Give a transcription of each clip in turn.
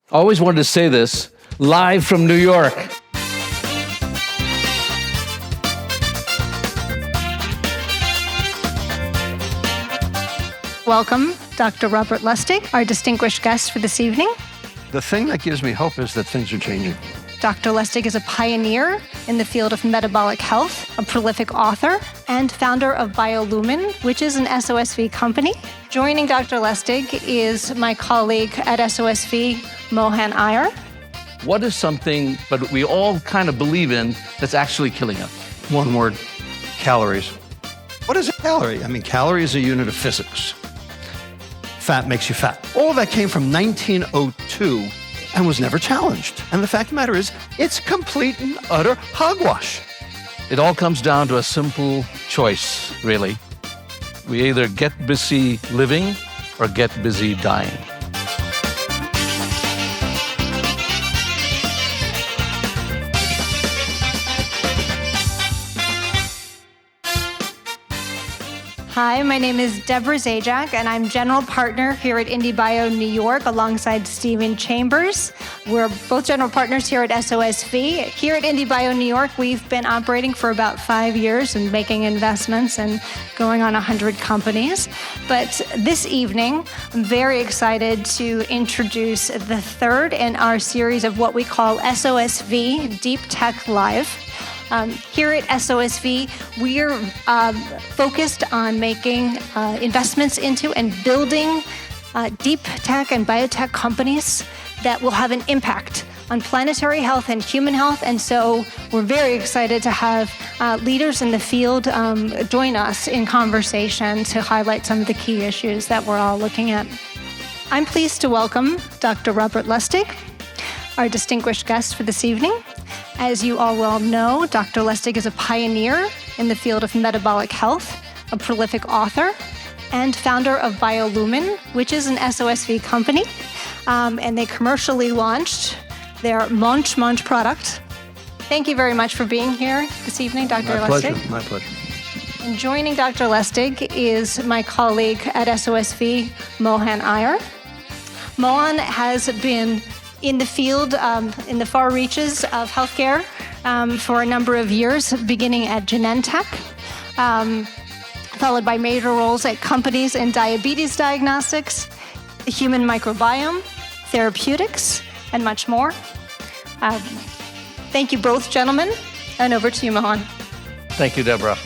Always wanted to say this, live from New York. Welcome, Dr. Robert Lustig, our distinguished guest for this evening. The thing that gives me hope is that things are changing. Dr. Lustig is a pioneer in the field of metabolic health, a prolific author, and founder of BioLumen, which is an SOSV company. Joining Dr. Lustig is my colleague at SOSV, Mohan Iyer. What is something, but we all kind of believe in, that's actually killing us? One word, calories. What is a calorie? I mean, calorie is a unit of physics. Fat makes you fat. All of that came from 1902 and was never challenged. And the fact of the matter is, it's complete and utter hogwash. It all comes down to a simple choice, really. We either get busy living or get busy dying. Hi, my name is Deborah Zajac, and I'm general partner here at IndieBio New York alongside Stephen Chambers. We're both general partners here at SOSV. Here at IndieBio New York, we've been operating for about 5 years and making investments and going on 100 companies. But this evening, I'm very excited to introduce the third in our series of what we call SOSV Deep Tech Live. Here at SOSV, we're focused on making investments into and building deep tech and biotech companies that will have an impact on planetary health and human health. And so we're very excited to have leaders in the field join us in conversation to highlight some of the key issues that we're all looking at. I'm pleased to welcome Dr. Robert Lustig, our distinguished guest for this evening. As you all well know, Dr. Lustig is a pioneer in the field of metabolic health, a prolific author, and founder of BioLumen, which is an SOSV company. And they commercially launched their Munch product. Thank you very much for being here this evening, Dr. Lustig. My pleasure. And joining Dr. Lustig is my colleague at SOSV, Mohan Iyer. Mohan has been in the field, in the far reaches of healthcare for a number of years, beginning at Genentech, followed by major roles at companies in diabetes diagnostics, the human microbiome, therapeutics, and much more. Thank you both, gentlemen, and over to you, Mohan. Thank you, Deborah.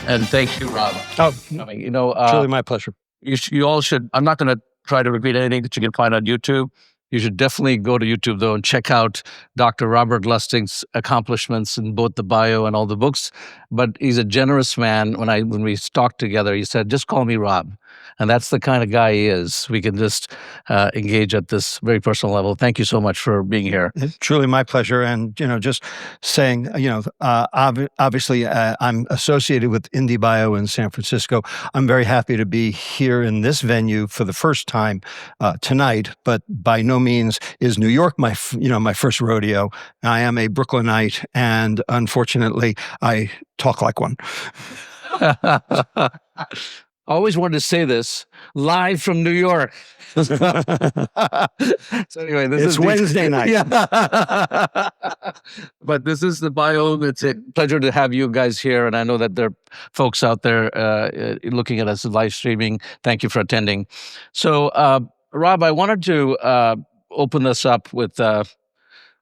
And thank you, Rob. Oh, I mean, truly my pleasure. you all should, I'm not going to try to repeat anything that you can find on YouTube. You should definitely go to YouTube, though, and check out Dr. Robert Lustig's accomplishments in both the bio and all the books. But he's a generous man. When we talked together, he said, just call me Rob. And that's the kind of guy he is. We can just engage at this very personal level. Thank you so much for being here. It's truly my pleasure. And, just saying, obviously I'm associated with IndieBio in San Francisco. I'm very happy to be here in this venue for the first time tonight, but by no means is New York my first rodeo. I am a Brooklynite, and unfortunately, I talk like one. Always wanted to say this, live from New York. So anyway, It's Wednesday night. Yeah. But this is the bio. It's a pleasure to have you guys here. And I know that there are folks out there looking at us live streaming. Thank you for attending. So, Rob, I wanted to open this up with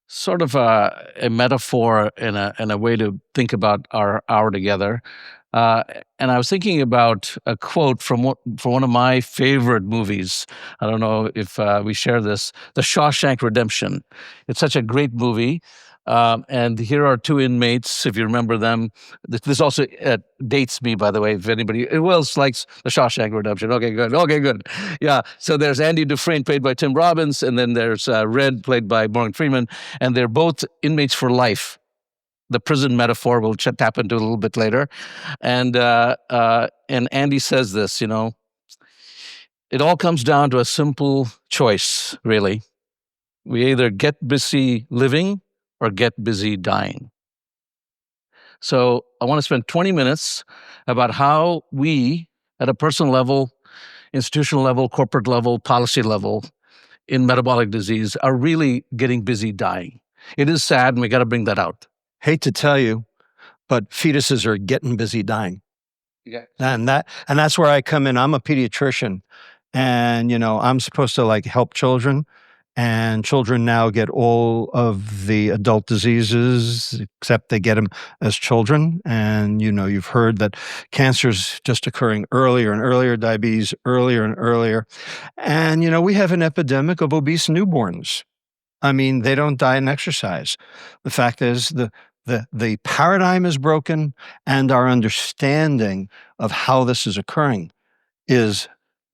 sort of a metaphor and a way to think about our hour together. And I was thinking about a quote from one of my favorite movies. I don't know if we share this, The Shawshank Redemption. It's such a great movie. And here are two inmates, if you remember them. This also dates me, by the way, if anybody else likes The Shawshank Redemption. Okay, good. Yeah, so there's Andy Dufresne, played by Tim Robbins, and then there's Red, played by Morgan Freeman, and they're both inmates for life. The prison metaphor we'll tap into a little bit later. And Andy says this, it all comes down to a simple choice, really. We either get busy living or get busy dying. So I want to spend 20 minutes about how we, at a personal level, institutional level, corporate level, policy level, in metabolic disease are really getting busy dying. It is sad, and we got to bring that out. Hate to tell you, but fetuses are getting busy dying. Yeah. And that's where I come in. I'm a pediatrician, and I'm supposed to like help children, and children now get all of the adult diseases except they get them as children. And you've heard that cancer's just occurring earlier and earlier, diabetes earlier and earlier. And we have an epidemic of obese newborns. I mean, they don't diet and exercise. The fact is the paradigm is broken, and our understanding of how this is occurring is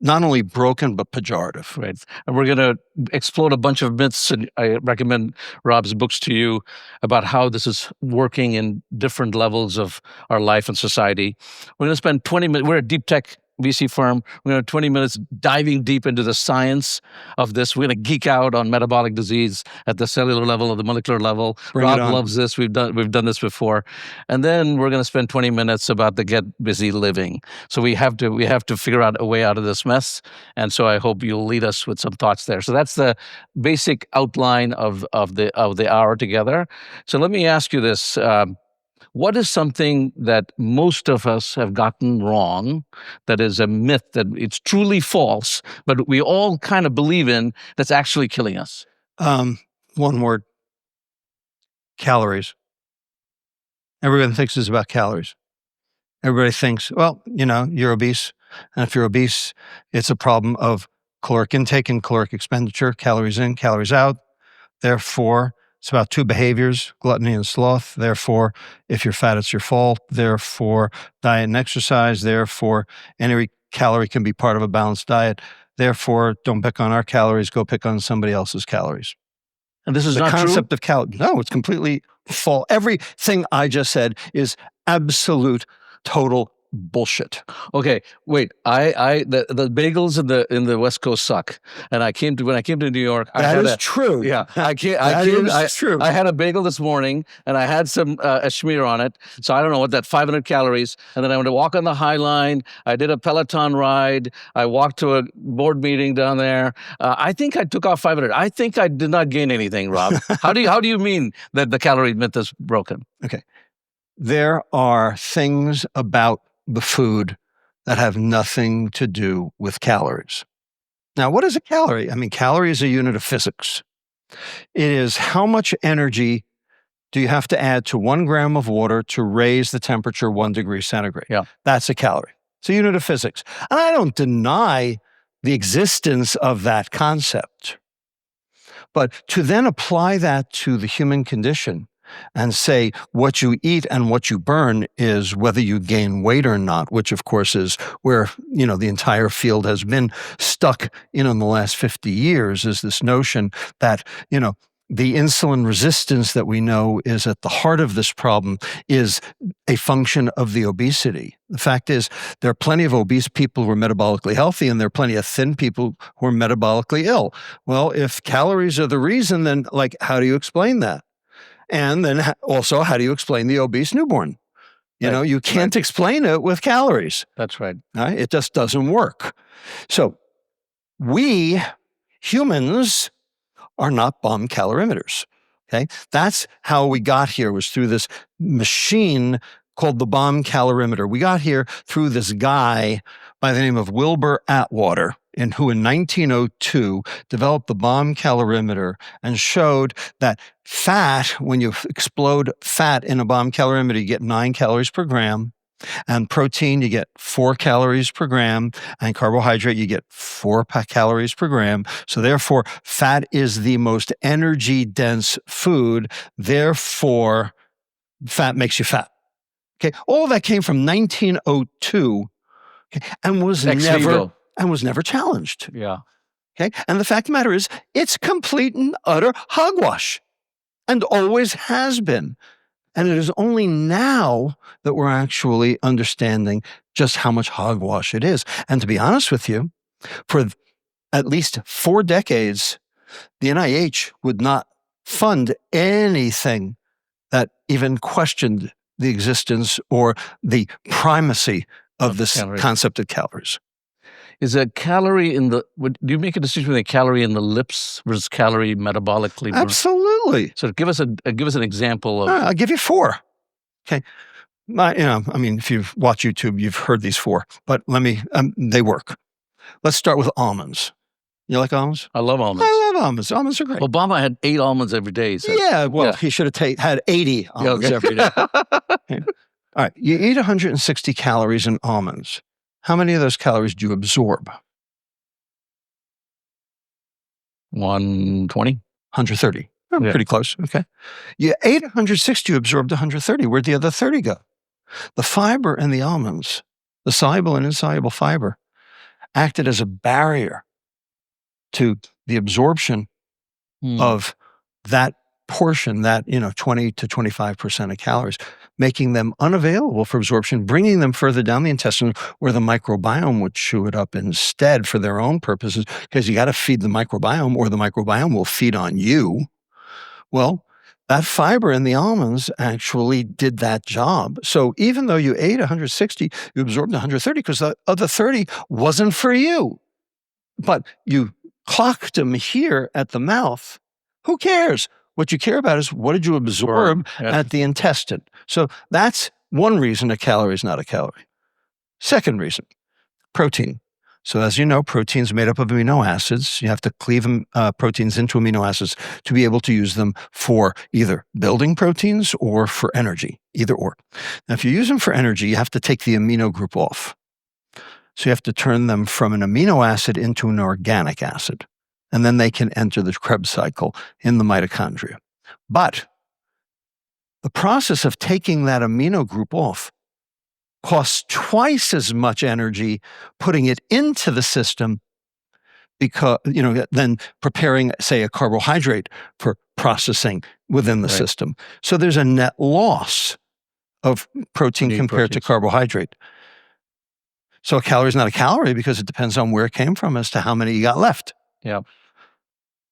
not only broken, but pejorative. Right. And we're going to explode a bunch of myths, and I recommend Rob's books to you about how this is working in different levels of our life and society. We're going to spend 20 minutes, we're a deep tech VC firm. We're going to 20 minutes diving deep into the science of this. We're going to geek out on metabolic disease at the cellular level, at the molecular level. Rob loves this. We've done this before. And then we're going to spend 20 minutes about the get busy living. So we have to figure out a way out of this mess. And so I hope you'll lead us with some thoughts there. So that's the basic outline of the hour together. So let me ask you this. What is something that most of us have gotten wrong, that is a myth, that it's truly false, but we all kind of believe in, that's actually killing us? One word: calories. Everyone thinks it's about calories. Everybody thinks, well, you're obese. And if you're obese, it's a problem of caloric intake and caloric expenditure, calories in, calories out. Therefore, it's about two behaviors: gluttony and sloth. Therefore, if you're fat, it's your fault. Therefore, diet and exercise. Therefore, any calorie can be part of a balanced diet. Therefore, don't pick on our calories, go pick on somebody else's calories. And this is the not concept true? of calories. No, it's completely false. Everything I just said is absolute, total bullshit. Okay, wait. The bagels in the West Coast suck. And when I came to New York, That is true. Yeah, That is true. I had a bagel this morning, and I had some schmear on it. So I don't know what that 500 calories. And then I went to walk on the High Line. I did a Peloton ride. I walked to a board meeting down there. I think I took off 500. I think I did not gain anything, Rob. How do you mean that the calorie myth is broken? Okay, there are things about the food that have nothing to do with calories. Now, what is a calorie? I mean, calorie is a unit of physics. It is how much energy do you have to add to 1 gram of water to raise the temperature 1 degree centigrade. Yeah. That's a calorie. It's a unit of physics. And I don't deny the existence of that concept. But to then apply that to the human condition and say what you eat and what you burn is whether you gain weight or not, which of course is where, the entire field has been stuck in the last 50 years, is this notion that, the insulin resistance that we know is at the heart of this problem is a function of the obesity. The fact is, there are plenty of obese people who are metabolically healthy, and there are plenty of thin people who are metabolically ill. Well, if calories are the reason, then how do you explain that? And then also, how do you explain the obese newborn? You can't explain it with calories. That's right. Right? It just doesn't work. So we humans are not bomb calorimeters. Okay, that's how we got here, was through this machine called the bomb calorimeter. We got here through this guy by the name of Wilbur Atwater, who in 1902 developed the bomb calorimeter and showed that fat, when you explode fat in a bomb calorimeter, you get 9 calories per gram. And protein, you get 4 calories per gram. And carbohydrate, you get 4 calories per gram. So therefore, fat is the most energy-dense food. Therefore, fat makes you fat. Okay, all that came from 1902, and was never challenged. Yeah. Okay, and the fact of the matter is, it's complete and utter hogwash, and always has been. And it is only now that we're actually understanding just how much hogwash it is. And to be honest with you, for at least 4 decades, the NIH would not fund anything that even questioned the existence or the primacy of this concept of calories. Is a calorie in the, do you make a distinction between a calorie in the lips versus calorie metabolically? Absolutely. So give us an example of. I'll give you 4. Okay. I mean, if you watch YouTube, you've heard these 4, but let me, they work. Let's start with almonds. You like almonds? I love almonds. I love almonds. Almonds are great. Obama had 8 almonds every day. So. Yeah, well, he should have had 80 almonds every day. Okay. All right, you eat 160 calories in almonds. How many of those calories do you absorb? 120. 130. Pretty close. Okay. You ate 160, you absorbed 130. Where'd the other 30 go? The fiber in the almonds, the soluble and insoluble fiber, acted as a barrier to the absorption of that portion, that 20 to 25% of calories, making them unavailable for absorption, bringing them further down the intestine where the microbiome would chew it up instead for their own purposes, because you got to feed the microbiome or the microbiome will feed on you. Well, that fiber in the almonds actually did that job. So even though you ate 160, you absorbed 130 because the other 30 wasn't for you. But you clocked them here at the mouth. Who cares? What you care about is what did you absorb at the intestine. So that's one reason a calorie is not a calorie. Second reason, protein. So as you know, protein is made up of amino acids. You have to cleave proteins into amino acids to be able to use them for either building proteins or for energy, either or. Now, if you use them for energy, you have to take the amino group off. So you have to turn them from an amino acid into an organic acid. And then they can enter the Krebs cycle in the mitochondria. But the process of taking that amino group off costs twice as much energy putting it into the system because, than preparing, say, a carbohydrate for processing within the system. So there's a net loss of protein compared to carbohydrate. So a calorie is not a calorie because it depends on where it came from as to how many you got left. Yeah.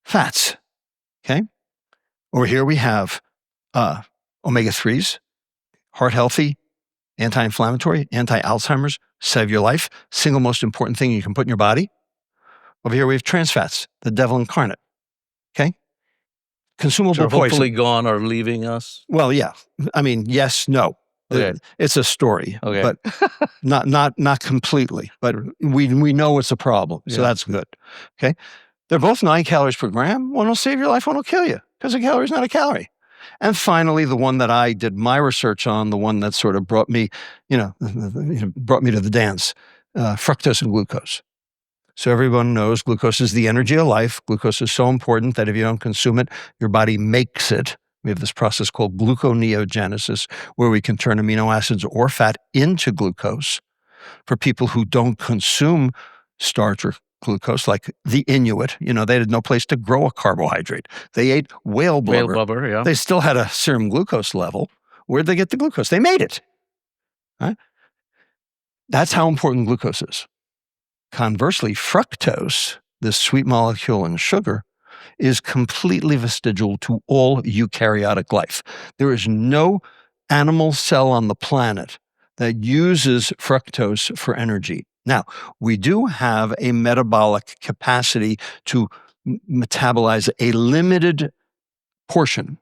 Fats. Okay. Over here we have omega-3s, heart healthy, anti-inflammatory, anti-Alzheimer's, save your life, single most important thing you can put in your body. Over here we have trans fats, the devil incarnate. Okay. Consumable poison. Hopefully gone or leaving us. Well, yeah. I mean, yes, no. Okay. It's a story, but not completely. But we know it's a problem, so that's good. Okay, they're both 9 calories per gram. One will save your life, one will kill you because a calorie is not a calorie. And finally, the one that I did my research on, the one that sort of brought me, brought me to the dance, fructose and glucose. So everyone knows glucose is the energy of life. Glucose is so important that if you don't consume it, your body makes it. We have this process called gluconeogenesis, where we can turn amino acids or fat into glucose. For people who don't consume starch or glucose, like the Inuit, they had no place to grow a carbohydrate. They ate whale blubber. Whale blubber, yeah. They still had a serum glucose level. Where'd they get the glucose? They made it. Right? That's how important glucose is. Conversely, fructose, this sweet molecule in sugar, is completely vestigial to all eukaryotic life. There is no animal cell on the planet that uses fructose for energy. Now, we do have a metabolic capacity to metabolize a limited portion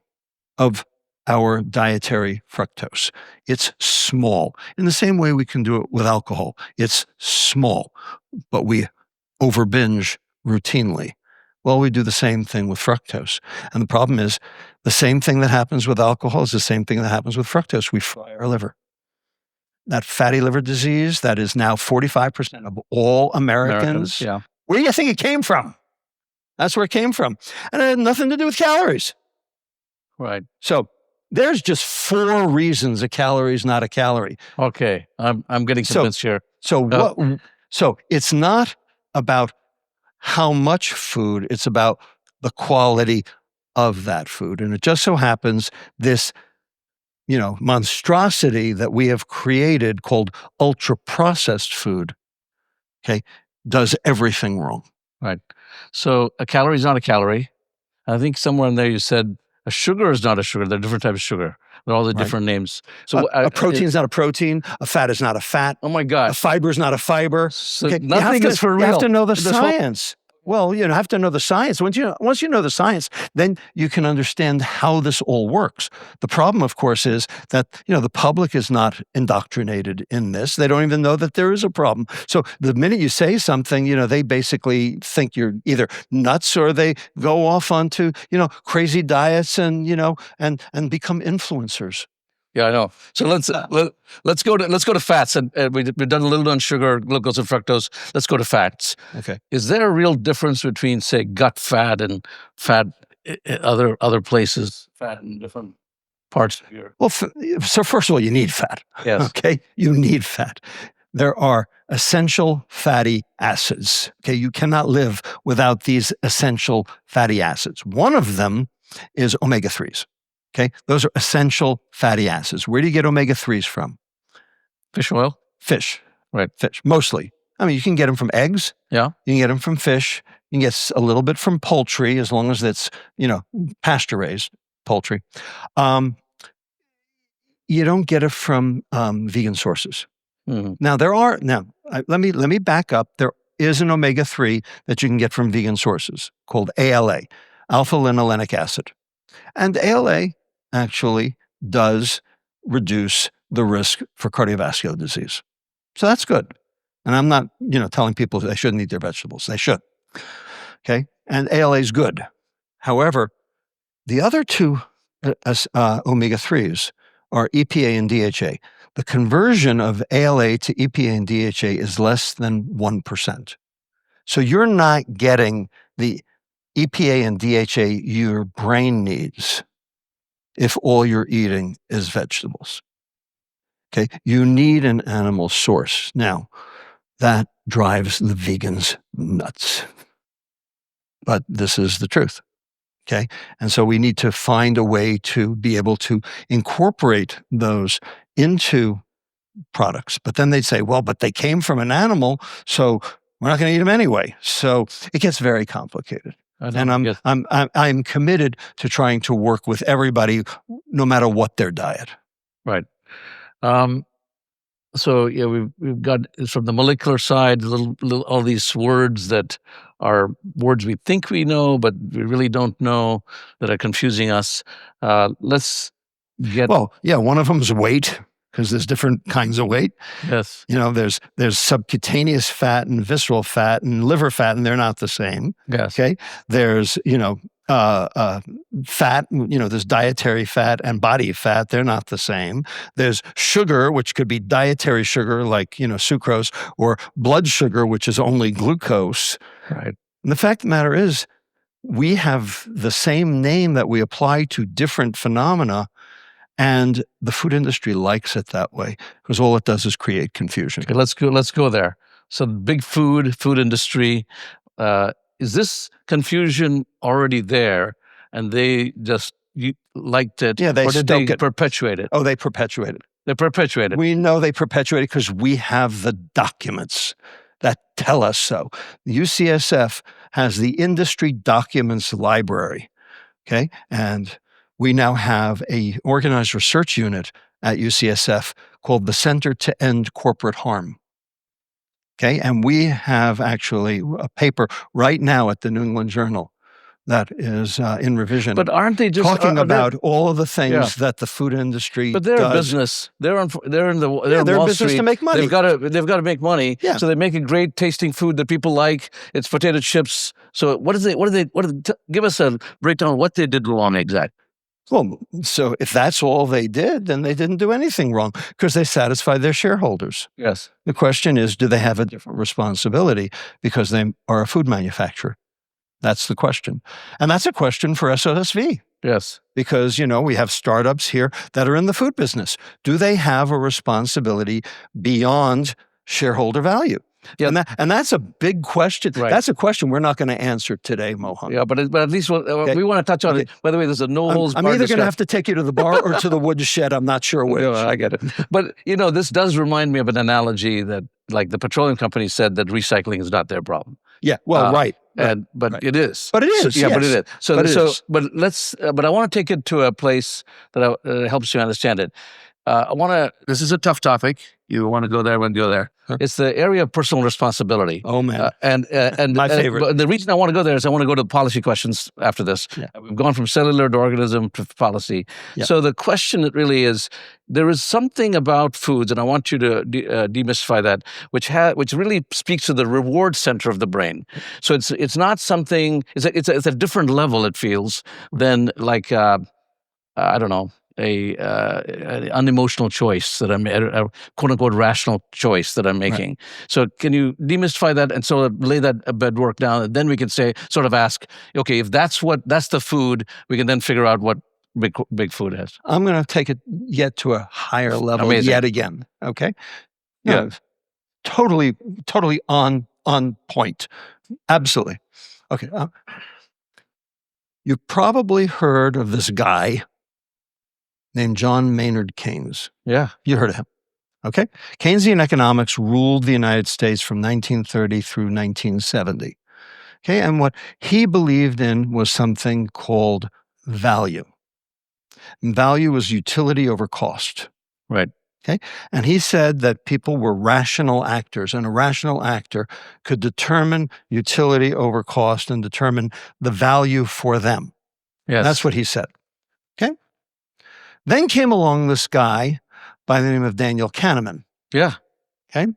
of our dietary fructose. It's small. In the same way we can do it with alcohol. It's small, but we overbinge routinely. Well, we do the same thing with fructose. And the problem is the same thing that happens with alcohol is the same thing that happens with fructose. We fry our liver. That fatty liver disease that is now 45% of all Americans. Yeah. Where do you think it came from? That's where it came from. And it had nothing to do with calories. Right. So there's just 4 reasons a calorie is not a calorie. Okay. I'm getting convinced here. So it's not about how much food, it's about the quality of that food. And it just so happens this, monstrosity that we have created called ultra-processed food, okay, does everything wrong. Right. So a calorie is not a calorie. I think somewhere in there you said A sugar is not a sugar. There are different types of sugar. There are all the different names. So a protein is not a protein. A fat is not a fat. Oh my A gosh. fiber is not a fiber. So Okay, nothing is for real. You have to know the This whole- science. Well, you have to know the science. Once you know the science, then you can understand how this all works. The problem, of course, is that the public is not indoctrinated in this. They don't even know that there is a problem. So the minute you say something, they basically think you're either nuts or they go off onto crazy diets and and become influencers. Yeah, I know. So let's go to fats, and we've done a little on sugar, glucose, and fructose. Let's go to fats. Okay. Is there a real difference between, say, gut fat and fat other places, fat in different parts of your? Well, so first of all, you need fat. Yes. Okay, you need fat. There are essential fatty acids. Okay, you cannot live without these essential fatty acids. One of them is omega-3s. Okay, those are essential fatty acids. Where do you get omega-3s from? Fish oil? Fish. Right. Fish, mostly. I mean, you can get them from eggs. Yeah. You can get them from fish. You can get a little bit from poultry, as long as it's, pasture-raised poultry. You don't get it from vegan sources. Mm-hmm. Now, let me back up. There is an omega-3 that you can get from vegan sources called ALA, alpha-linolenic acid. And ALA actually does reduce the risk for cardiovascular disease. So that's good. And I'm not, telling people they shouldn't eat their vegetables. They should. Okay? And ALA is good. However, the other two omega-3s are EPA and DHA. The conversion of ALA to EPA and DHA is less than 1%. So you're not getting the EPA and DHA your brain needs if all you're eating is vegetables. Okay, you need an animal source. Now, that drives the vegans nuts. But this is the truth. Okay, and so we need to find a way to be able to incorporate those into products. But then they'd say, well, but they came from an animal, so we're not going to eat them anyway. So it gets very complicated. And I'm committed to trying to work with everybody, no matter what their diet. Right. So yeah, we've got from the molecular side, all these words that are words we think we know, but we really don't know, that are confusing us. Let's get. Well, yeah, one of them is weight, because there's different kinds of weight. Yes. There's subcutaneous fat and visceral fat and liver fat, and they're not the same. Yes. Okay. There's, fat, there's dietary fat and body fat. They're not the same. There's sugar, which could be dietary sugar, like, sucrose, or blood sugar, which is only glucose. Right. And the fact of the matter is, we have the same name that we apply to different phenomena. And the food industry likes it that way, because all it does is create confusion. Okay, let's go there. So big food industry, is this confusion already there, and they just liked it? Yeah, or did they perpetuate it? Oh, they perpetuate it. They perpetuate it. We know they perpetuate it because we have the documents that tell us so. UCSF has the industry documents library, okay? And we now have a organized research unit at UCSF called the Center to End Corporate Harm. Okay, and we have actually a paper right now at the New England Journal that is in revision. But aren't they just talking about all of the things that the food industry? But they're does. a business. They're in Wall a business Street to make money. They've got to make money. Yeah. So they make a great tasting food that people like. It's potato chips. So give us a breakdown of what they did wrong exactly. Well, so if that's all they did, then they didn't do anything wrong, because they satisfied their shareholders. Yes. The question is, do they have a different responsibility because they are a food manufacturer? That's the question. And that's a question for SOSV. Yes. Because, we have startups here that are in the food business. Do they have a responsibility beyond shareholder value? Yeah. And that's a big question. Right. That's a question we're not going to answer today, Mohan. Yeah, but at least we want to touch on it. By the way, there's a no-holds barred. I'm either going to have to take you to the bar or to the woodshed. I'm not sure which. Yeah, I get it. But, this does remind me of an analogy that, like, the petroleum company said that recycling is not their problem. Yeah, well, right. But it is. But it is. Yeah, yes. but it is. So, But it is. but let's. But I want to take it to a place that helps you understand it. I want to. This is a tough topic. You want to go there, we'll go there. Huh. It's the area of personal responsibility. Oh man, and my favorite. But the reason I want to go there is I want to go to policy questions after this. Yeah. We've gone from cellular to organism to policy. Yeah. So the question that really is, there is something about foods, and I want you to demystify that, which really speaks to the reward center of the brain. So it's not something. It's a different level. It feels than like I don't know. An unemotional choice that I'm a quote unquote rational choice that I'm making. Right. So can you demystify that and sort of lay that bedwork down, and then we can sort of ask, okay, if that's the food, we can then figure out what big food is. I'm going to take it yet to a higher level. Amazing. Yet again. Okay. Yeah. Totally on point. Absolutely. Okay. You've probably heard of this guy named John Maynard Keynes. Yeah. You heard of him. Okay. Keynesian economics ruled the United States from 1930 through 1970. Okay. And what he believed in was something called value. And value was utility over cost. Right. Okay. And he said that people were rational actors, and a rational actor could determine utility over cost and determine the value for them. Yes. That's what he said. Okay. Then came along this guy by the name of Daniel Kahneman. Yeah. Okay.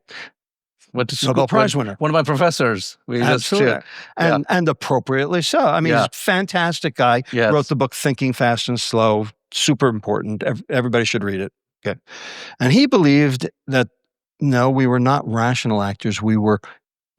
Nobel Prize winner. One of my professors. Absolutely. And appropriately so. I mean, he's a fantastic guy. Yes. Wrote the book Thinking Fast and Slow. Super important. Everybody should read it. Okay. And he believed that, no, we were not rational actors. We were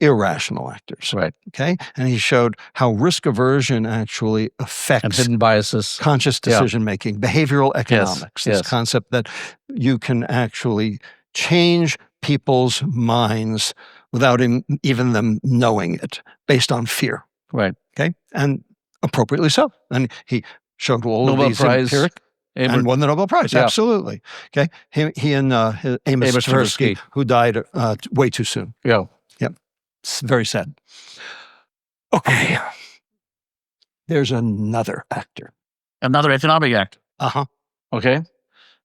irrational actors. Right. Okay. And he showed how risk aversion actually affects and hidden biases, conscious decision making, behavioral economics. Yes. This concept that you can actually change people's minds without even them knowing it, based on fear. Right. Okay. And appropriately so. And he showed all Nobel of these Prize. empiric and won the Nobel Prize. Yeah. Absolutely. Okay. He and Amos Tversky, who died way too soon. Yeah. Yep. It's very sad. Okay. There's another actor. Another economic actor. Uh-huh. Okay.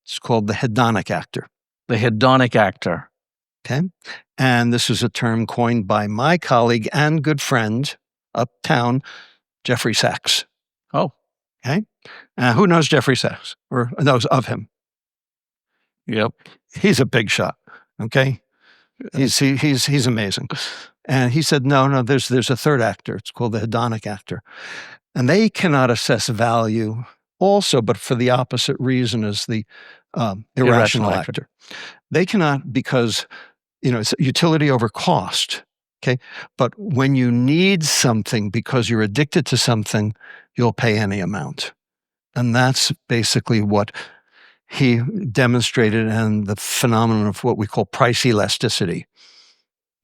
It's called the hedonic actor. The hedonic actor. Okay. And this is a term coined by my colleague and good friend uptown, Jeffrey Sachs. Oh. Okay. Who knows Jeffrey Sachs or knows of him? Yep. He's a big shot. Okay. He's amazing. And he said, no, there's a third actor. It's called the hedonic actor. And they cannot assess value also, but for the opposite reason as the irrational actor. They cannot, because, it's utility over cost. Okay. But when you need something because you're addicted to something, you'll pay any amount. And that's basically what he demonstrated, and the phenomenon of what we call price elasticity.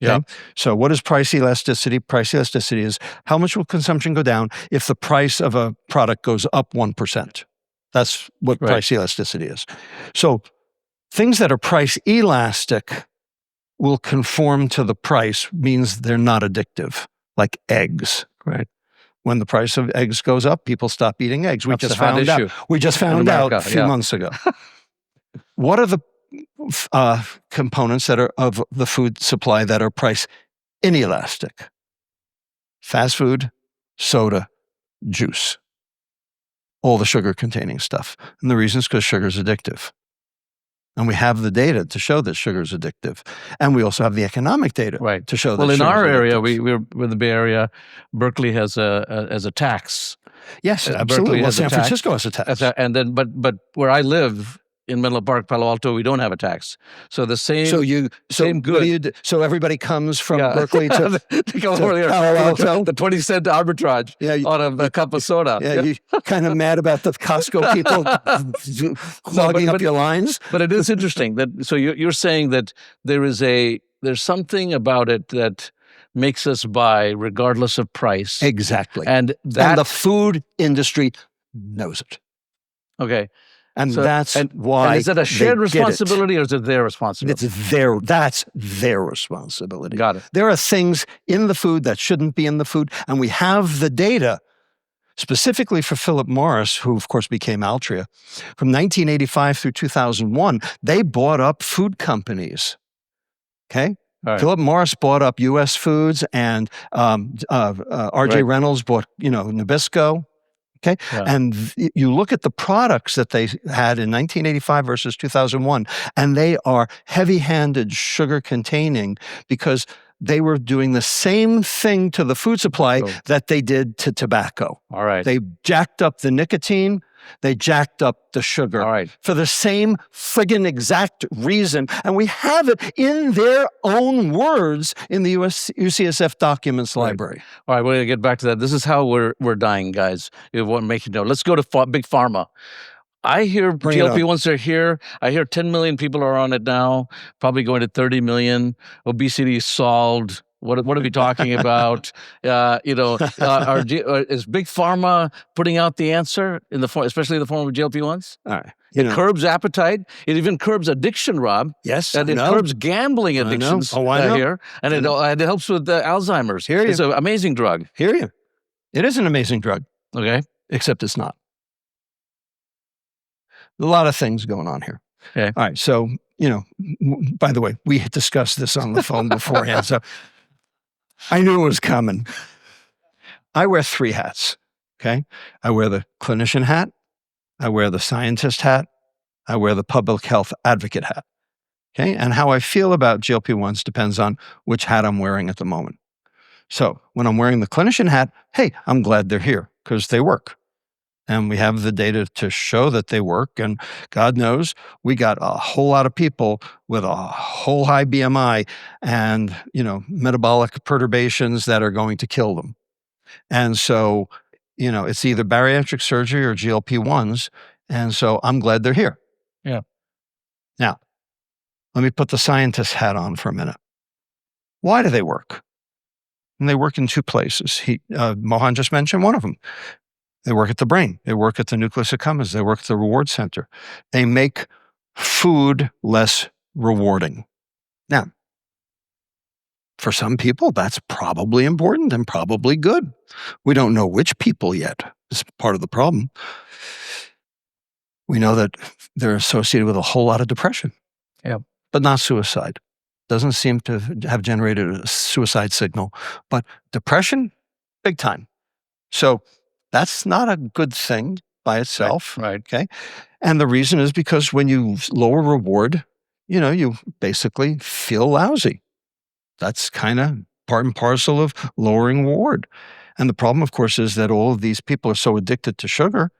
Okay? Yeah. So what is price elasticity? Price elasticity is how much will consumption go down if the price of a product goes up 1%. That's what price elasticity is. So things that are price elastic will conform to the price, means they're not addictive, like eggs. Right. When the price of eggs goes up, people stop eating eggs. We just found out a few months ago. What are the components that are of the food supply that are price inelastic? Fast food, soda, juice, all the sugar-containing stuff. And the reason is because sugar is addictive. And we have the data to show that sugar is addictive. And we also have the economic data to show that sugar is addictive. Well, in our area, we're in the Bay Area, Berkeley has a tax. Yes, absolutely. Well, San Francisco has a tax. But where I live, in Menlo Park, Palo Alto, we don't have a tax. So the same. Same good. So everybody comes from Berkeley to Palo Alto. The 20-cent arbitrage on a cup of soda. Yeah, you're kind of mad about the Costco people clogging up your lines. But it is interesting that. So you're saying that there's something about it that makes us buy regardless of price. Exactly. And the food industry knows it. Okay. And that's why. And is it a shared they did responsibility or is it their responsibility? That's their responsibility. Got it. There are things in the food that shouldn't be in the food, and we have the data specifically for Philip Morris, who of course became Altria. From 1985 through 2001, they bought up food companies. Okay? Right. Philip Morris bought up U.S. Foods, and R.J. Reynolds bought, Nabisco. Okay, and you look at the products that they had in 1985 versus 2001, and they are heavy-handed, sugar-containing, because they were doing the same thing to the food supply that they did to tobacco. All right. They jacked up the nicotine. They jacked up the sugar. All right. For the same friggin' exact reason. And we have it in their own words in the UCSF documents library. All right, we're going to get back to that. This is how we're dying, guys. It won't make you know. Let's go to Big Pharma. I hear GLP-1s are here. I hear 10 million people are on it now, probably going to 30 million. Obesity is solved. What are we talking about? Is Big Pharma putting out the answer in the form, especially in the form of GLP-1s? All right. It curbs appetite. It even curbs addiction, Rob. Yes, and it curbs gambling addictions. I know. Here, and it helps with Alzheimer's. It's an amazing drug. Hear you. It is an amazing drug. Okay, except it's not. A lot of things going on here. Okay. All right. So, by the way, we had discussed this on the phone beforehand. So I knew it was coming. I wear 3 hats. Okay. I wear the clinician hat. I wear the scientist hat. I wear the public health advocate hat. Okay. And how I feel about GLP-1s depends on which hat I'm wearing at the moment. So when I'm wearing the clinician hat, hey, I'm glad they're here because they work. And we have the data to show that they work. And God knows we got a whole lot of people with a whole high BMI and, metabolic perturbations that are going to kill them. And so, it's either bariatric surgery or GLP-1s. And so I'm glad they're here. Yeah. Now, let me put the scientist hat on for a minute. Why do they work? And they work in 2 places. Mohan just mentioned one of them. They work at the brain. They work at the nucleus accumbens. They work at the reward center. They make food less rewarding. Now, for some people, that's probably important and probably good. We don't know which people yet. It's part of the problem. We know that they're associated with a whole lot of depression, but not suicide. Doesn't seem to have generated a suicide signal, but depression, big time. So that's not a good thing by itself. Right. Okay. And the reason is because when you lower reward, you basically feel lousy. That's kind of part and parcel of lowering reward. And the problem, of course, is that all of these people are so addicted to sugar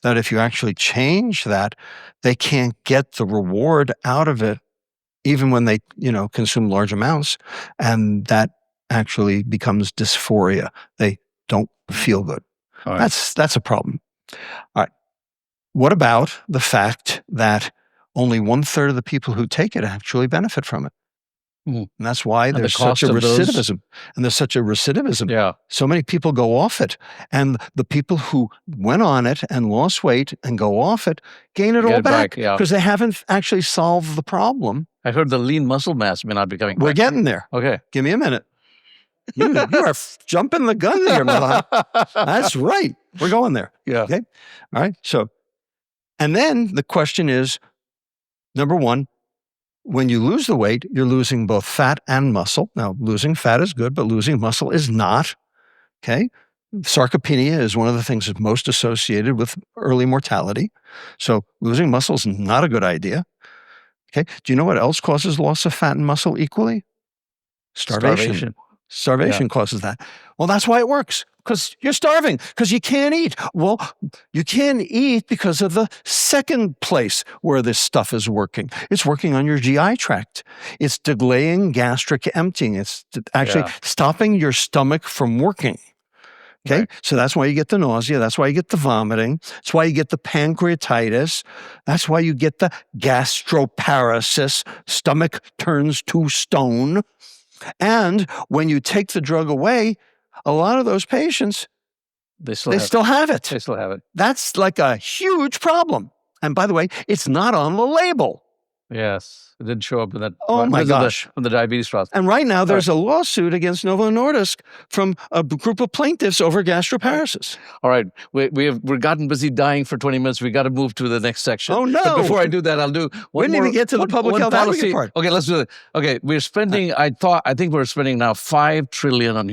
that if you actually change that, they can't get the reward out of it, even when they, consume large amounts. And that actually becomes dysphoria. They don't feel good. Right. That's a problem. All right. What about the fact that only 1/3 of the people who take it actually benefit from it? And that's why there's such a recidivism. And there's such a recidivism. Yeah. So many people go off it. And the people who went on it and lost weight and go off it gain it all back because they haven't actually solved the problem. I heard the lean muscle mass may not be coming back. We're getting there. Okay. Give me a minute. You are jumping the gun there, Mohan. That's right. We're going there. Yeah. Okay. All right. So, and then the question is, number one, when you lose the weight, you're losing both fat and muscle. Now, losing fat is good, but losing muscle is not. Okay. Sarcopenia is one of the things that's most associated with early mortality. So losing muscle is not a good idea. Okay. Do you know what else causes loss of fat and muscle equally? Starvation. Starvation causes that. Well, that's why it works, because you're starving, because you can't eat. Well, you can't eat because of the second place where this stuff is working. It's working on your GI tract. It's delaying gastric emptying. It's actually stopping your stomach from working. Okay, right. So that's why you get the nausea. That's why you get the vomiting. That's why you get the pancreatitis. That's why you get the gastroparesis. Stomach turns to stone. And when you take the drug away, a lot of those patients, they still have it. They still have it. That's like a huge problem. And by the way, it's not on the label. Yes, it did show up in that. Oh my gosh. From the diabetes trials. And right now there's a lawsuit against Novo Nordisk from a group of plaintiffs over gastroparesis. All right, we've gotten busy dying for 20 minutes. We got to move to the next section. Oh no! But before I do that, I'll do one we didn't even get to the public health advocate part. Okay, let's do it. Okay, we're spending. I think we're spending now $5 trillion on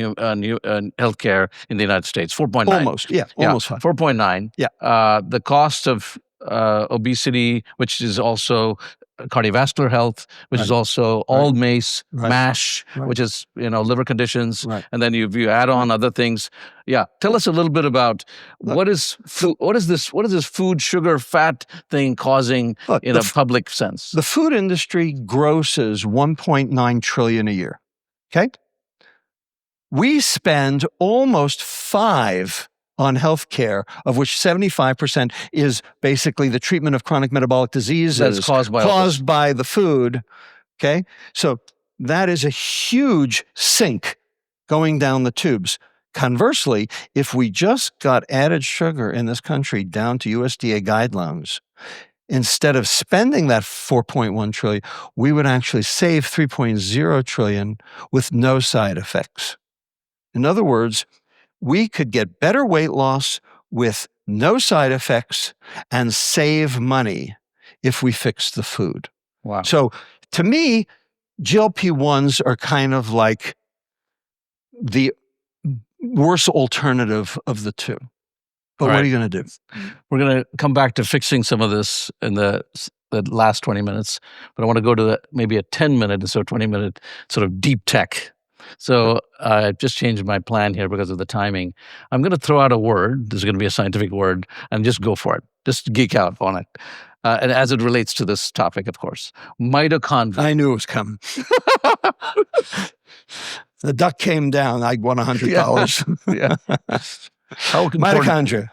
healthcare in the United States. 4.9. Almost, yeah, almost 5. 4.9. Yeah. The cost of obesity, which is also cardiovascular health, which is also all MACE, MASH, which is liver conditions, and then you add on other things. Yeah, tell us a little bit about what is this food, sugar, fat thing causing in a public sense? The food industry grosses $1.9 trillion a year. Okay, we spend almost $5 on healthcare, of which 75% is basically the treatment of chronic metabolic diseases that's caused by the food. Okay, so that is a huge sink going down the tubes. Conversely, if we just got added sugar in this country down to USDA guidelines, instead of spending that 4.1 trillion, we would actually save 3.0 trillion with no side effects. In other words, we could get better weight loss with no side effects and save money if we fix the food. Wow. So to me, GLP-1s are kind of like the worst alternative of the two. But what are you going to do? We're going to come back to fixing some of this in the last 20 minutes, but I want to go to maybe a 10-minute, so 20-minute sort of deep tech. So I just changed my plan here because of the timing. I'm going to throw out a word. This is going to be a scientific word, and just go for it. Just geek out on it. And as it relates to this topic, of course. Mitochondria. I knew it was coming. The duck came down. I won $100. Yeah. Mitochondria.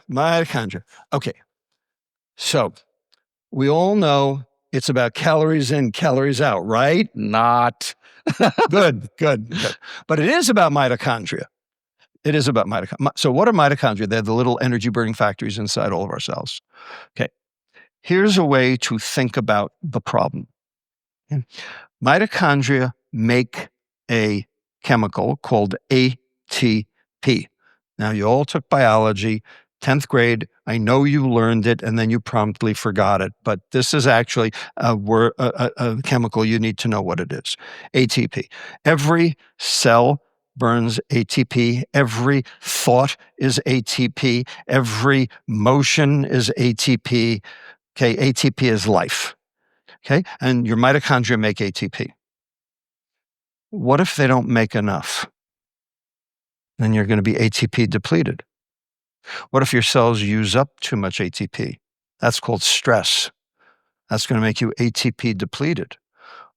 Okay. So we all know it's about calories in, calories out, right? Not. Good. But it is about mitochondria. It is about mitochondria. So what are mitochondria? They're the little energy burning factories inside all of our cells. Okay. Here's a way to think about the problem. Okay. Mitochondria make a chemical called ATP. Now, you all took biology, 10th grade. I know you learned it and then you promptly forgot it, but this is actually a chemical you need to know what it is. ATP. Every cell burns ATP. Every thought is ATP. Every motion is ATP. Okay, ATP is life. Okay, and your mitochondria make ATP. What if they don't make enough? Then you're going to be ATP depleted. What if your cells use up too much ATP? That's called stress. That's going to make you ATP depleted.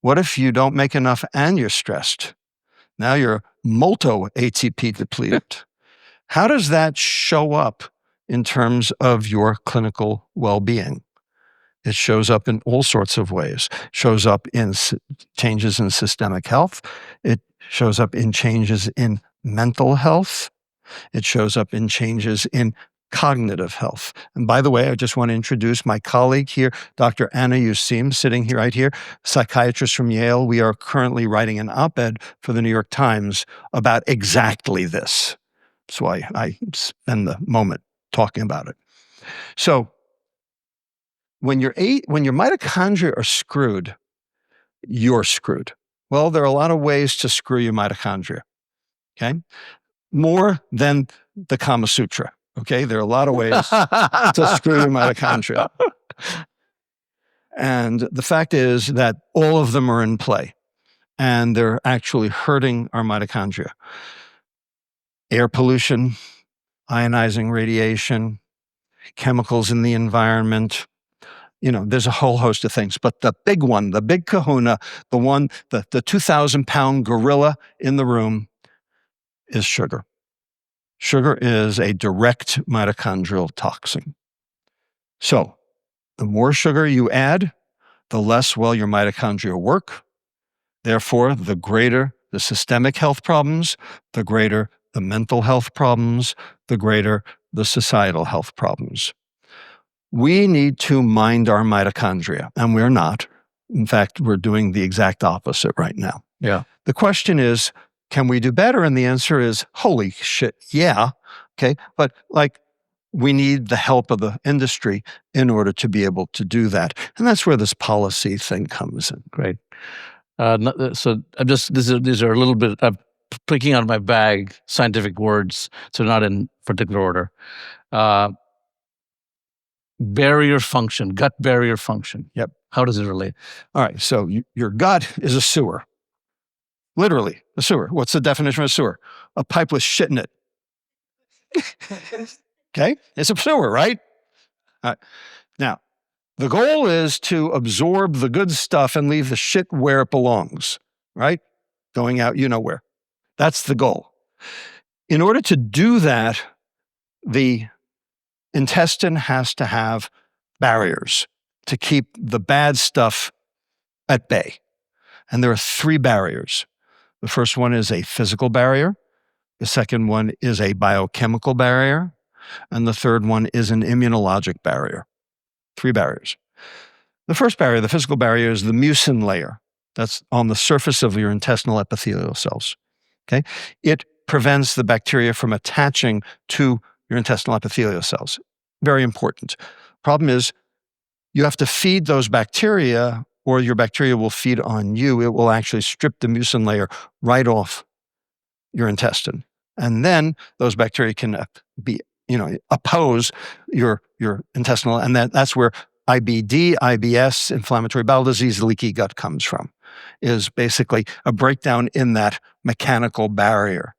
What if you don't make enough and you're stressed? Now you're multi-ATP depleted. How does that show up in terms of your clinical well-being? It shows up in all sorts of ways. It shows up in changes in systemic health. It shows up in changes in mental health. It shows up in changes in cognitive health. And by the way, I just want to introduce my colleague here, Dr. Anna Yusim, sitting here right here, psychiatrist from Yale. We are currently writing an op-ed for the New York Times about exactly this. That's why I spend the moment talking about it. So when your mitochondria are screwed, you're screwed. Well, there are a lot of ways to screw your mitochondria. Okay, more than the Kama Sutra. Okay, there are a lot of ways to screw your mitochondria. And the fact is that all of them are in play, and they're actually hurting our mitochondria. Air pollution, ionizing radiation, chemicals in the environment. There's a whole host of things, but the big one, the big kahuna, the 2,000-pound gorilla in the room is sugar. Sugar is a direct mitochondrial toxin. So the more sugar you add, the less well your mitochondria work. Therefore, the greater the systemic health problems, the greater the mental health problems, the greater the societal health problems. we need to mind our mitochondria, and we're not. In fact, we're doing the exact opposite right now. Yeah. The question is, can we do better? And the answer is, holy shit, yeah. Okay, but like, we need the help of the industry in order to be able to do that. And that's where this policy thing comes in. Great. So I'm just, these are a little bit, I'm picking out of my bag scientific words, so not in particular order. Barrier function, gut barrier function. Yep. How does it relate? All right, so your gut is a sewer. Literally, a sewer. What's the definition of a sewer? A pipe with shit in it. Okay, it's a sewer, right? All right. Now, the goal is to absorb the good stuff and leave the shit where it belongs, right? Going out, you know where. That's the goal. In order to do that, the intestine has to have barriers to keep the bad stuff at bay. And there are 3 barriers. The first one is a physical barrier. The second one is a biochemical barrier. And the third one is an immunologic barrier. 3 barriers. The first barrier, the physical barrier, is the mucin layer. That's on the surface of your intestinal epithelial cells. Okay? It prevents the bacteria from attaching to your intestinal epithelial cells. Very important. Problem is, you have to feed those bacteria, or your bacteria will feed on you. It will actually strip the mucin layer right off your intestine. And then those bacteria can oppose your intestinal, and that's where IBD, IBS, inflammatory bowel disease, leaky gut comes from, is basically a breakdown in that mechanical barrier.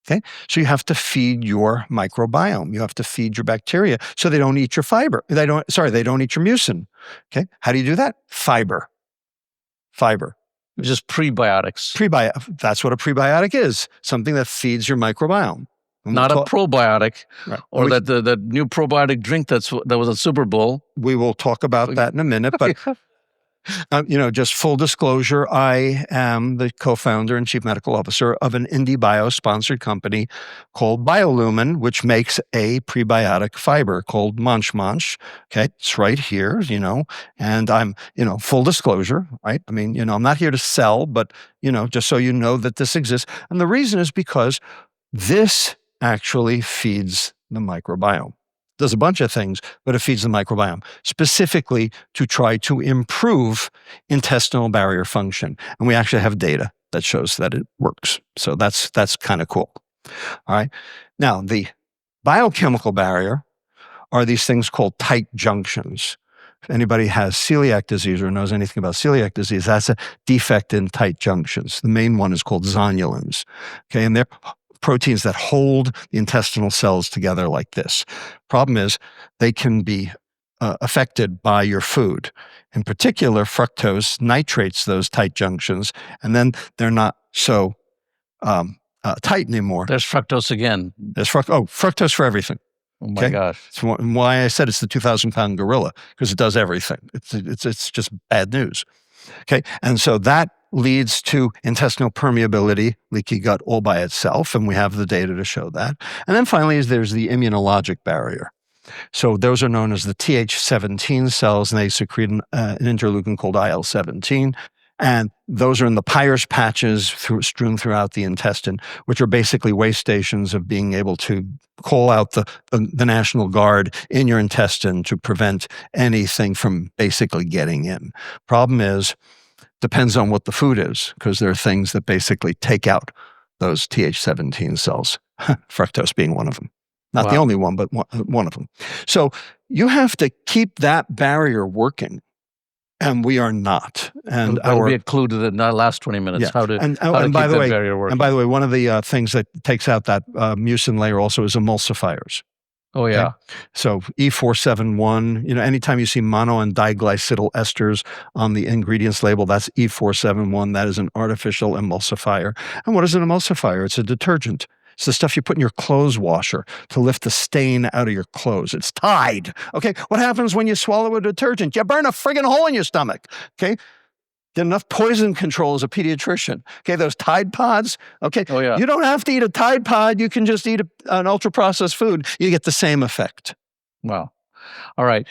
Okay, so you have to feed your microbiome. You have to feed your bacteria so they don't eat your fiber. They don't eat your mucin. Okay, how do you do that? Fiber. Just prebiotics. That's what a prebiotic is. Something that feeds your microbiome. Not a probiotic, right. Or that the new probiotic drink that was a Super Bowl. We will talk about that in a minute, but just full disclosure, I am the co-founder and chief medical officer of an IndieBio sponsored company called BioLumen, which makes a prebiotic fiber called 𝐻𝐻. Okay, it's right here, and I'm, full disclosure, right? I mean, I'm not here to sell, but, just so you know that this exists. And the reason is because this actually feeds the microbiome. Does a bunch of things, but it feeds the microbiome, specifically to try to improve intestinal barrier function. And we actually have data that shows that it works. So that's kind of cool. All right. Now, the biochemical barrier are these things called tight junctions. If anybody has celiac disease or knows anything about celiac disease, that's a defect in tight junctions. The main one is called zonulins. Okay, and they're proteins that hold the intestinal cells together like this. Problem is, they can be affected by your food. In particular, fructose nitrates those tight junctions, and then they're not so tight anymore. There's fructose again. There's fructose for everything. Oh my gosh. It's why I said it's the 2,000-pound gorilla, because it does everything. It's just bad news. Okay, and so that leads to intestinal permeability, leaky gut all by itself, and we have the data to show that. And then finally, there's the immunologic barrier. So those are known as the Th17 cells, and they secrete an interleukin called IL-17. And those are in the Peyer's patches strewn throughout the intestine, which are basically way stations of being able to call out the National Guard in your intestine to prevent anything from basically getting in. Problem is, depends on what the food is, because there are things that basically take out those Th17 cells, fructose being one of them. Not the only one, but one of them. So you have to keep that barrier working, and we are not. And that would be a clue to the last 20 minutes. Yeah. How to keep that barrier working. And by the way, one of the things that takes out that mucin layer also is emulsifiers. Oh, yeah. Okay? So E471, anytime you see mono and diglycidyl esters on the ingredients label, that's E471. That is an artificial emulsifier. And what is an emulsifier? It's a detergent. It's the stuff you put in your clothes washer to lift the stain out of your clothes. It's Tide. Okay, what happens when you swallow a detergent? You burn a friggin' hole in your stomach. Okay, did enough poison control as a pediatrician. Okay, those Tide Pods. Okay, oh, yeah. You don't have to eat a Tide Pod. You can just eat an ultra-processed food. You get the same effect. Wow. All right.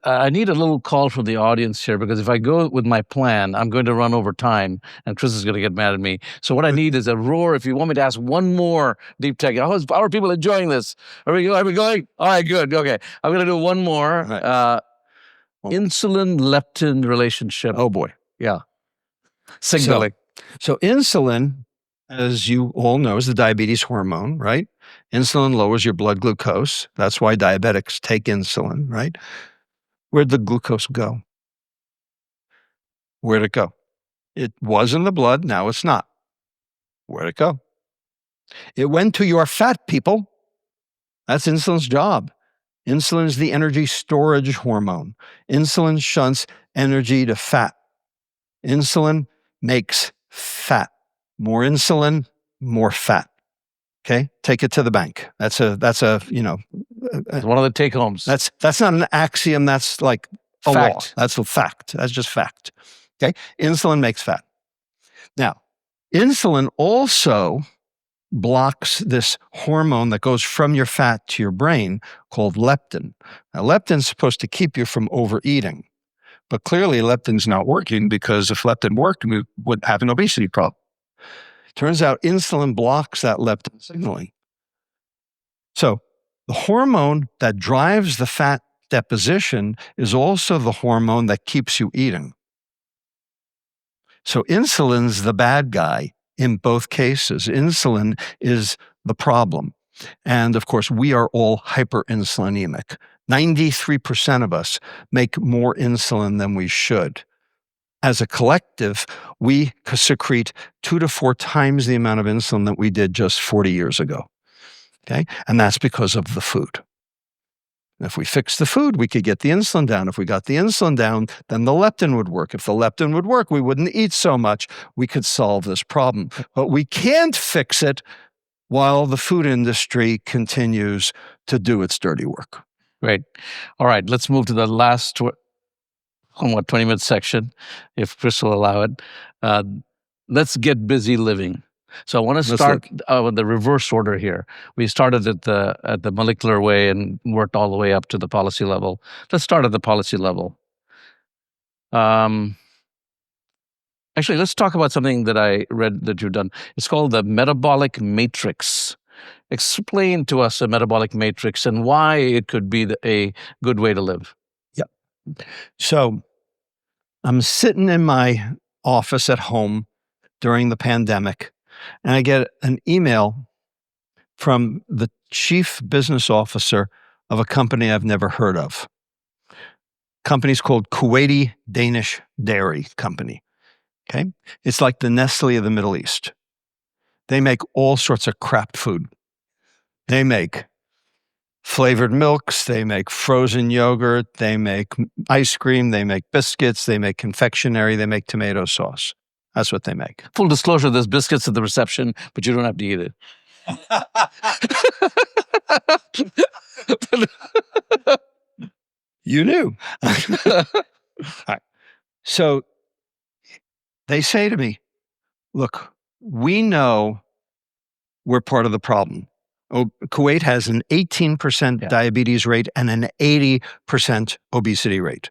I need a little call from the audience here, because if I go with my plan, I'm going to run over time and Chris is going to get mad at me. So what I need is a roar. If you want me to ask one more deep tech, how are people enjoying this? Are we going? All right, good. Okay. I'm going to do one more. Right. Insulin-leptin relationship. Oh boy. Yeah. Signaling. So insulin, as you all know, is the diabetes hormone, right? Insulin lowers your blood glucose. That's why diabetics take insulin, right? Where'd the glucose go? Where'd it go? It was in the blood, now it's not. Where'd it go? It went to your fat, people. That's insulin's job. Insulin is the energy storage hormone. Insulin shunts energy to fat. Insulin makes fat. More insulin, more fat. Okay, take it to the bank. That's a It's one of the take homes. That's not an axiom. That's like a Fact. law. That's a fact. That's just fact. Okay, insulin makes fat. Now, insulin also blocks this hormone that goes from your fat to your brain called leptin. Now, leptin's supposed to keep you from overeating, but clearly leptin's not working, because if leptin worked, we would have an obesity problem. Turns out insulin blocks that leptin signaling. So the hormone that drives the fat deposition is also the hormone that keeps you eating. So insulin's the bad guy in both cases. Insulin is the problem. And of course, we are all hyperinsulinemic. 93% of us make more insulin than we should. As a collective, we secrete 2 to 4 times the amount of insulin that we did just 40 years ago. Okay? And that's because of the food. If we fix the food, we could get the insulin down. If we got the insulin down, then the leptin would work. If the leptin would work, we wouldn't eat so much. We could solve this problem. But we can't fix it while the food industry continues to do its dirty work. Great. All right, let's move to the last 20-minute section, if Chris will allow it. Let's get busy living. So I want to start with the reverse order here. We started at the molecular way and worked all the way up to the policy level. Let's start at the policy level. Actually, let's talk about something that I read that you've done. It's called the metabolic matrix. Explain to us a metabolic matrix and why it could be a good way to live. Yep. So I'm sitting in my office at home during the pandemic, and I get an email from the chief business officer of a company I've never heard of. Company's called Kuwaiti Danish Dairy Company. Okay? It's like the Nestle of the Middle East. They make all sorts of crap food. They make flavored milks, they make frozen yogurt, they make ice cream, they make biscuits, they make confectionery, they make tomato sauce. That's what they make. Full disclosure, there's biscuits at the reception, but you don't have to eat it. You knew. All right. So they say to me, look, we know we're part of the problem. Kuwait has an 18% diabetes rate and an 80% obesity rate.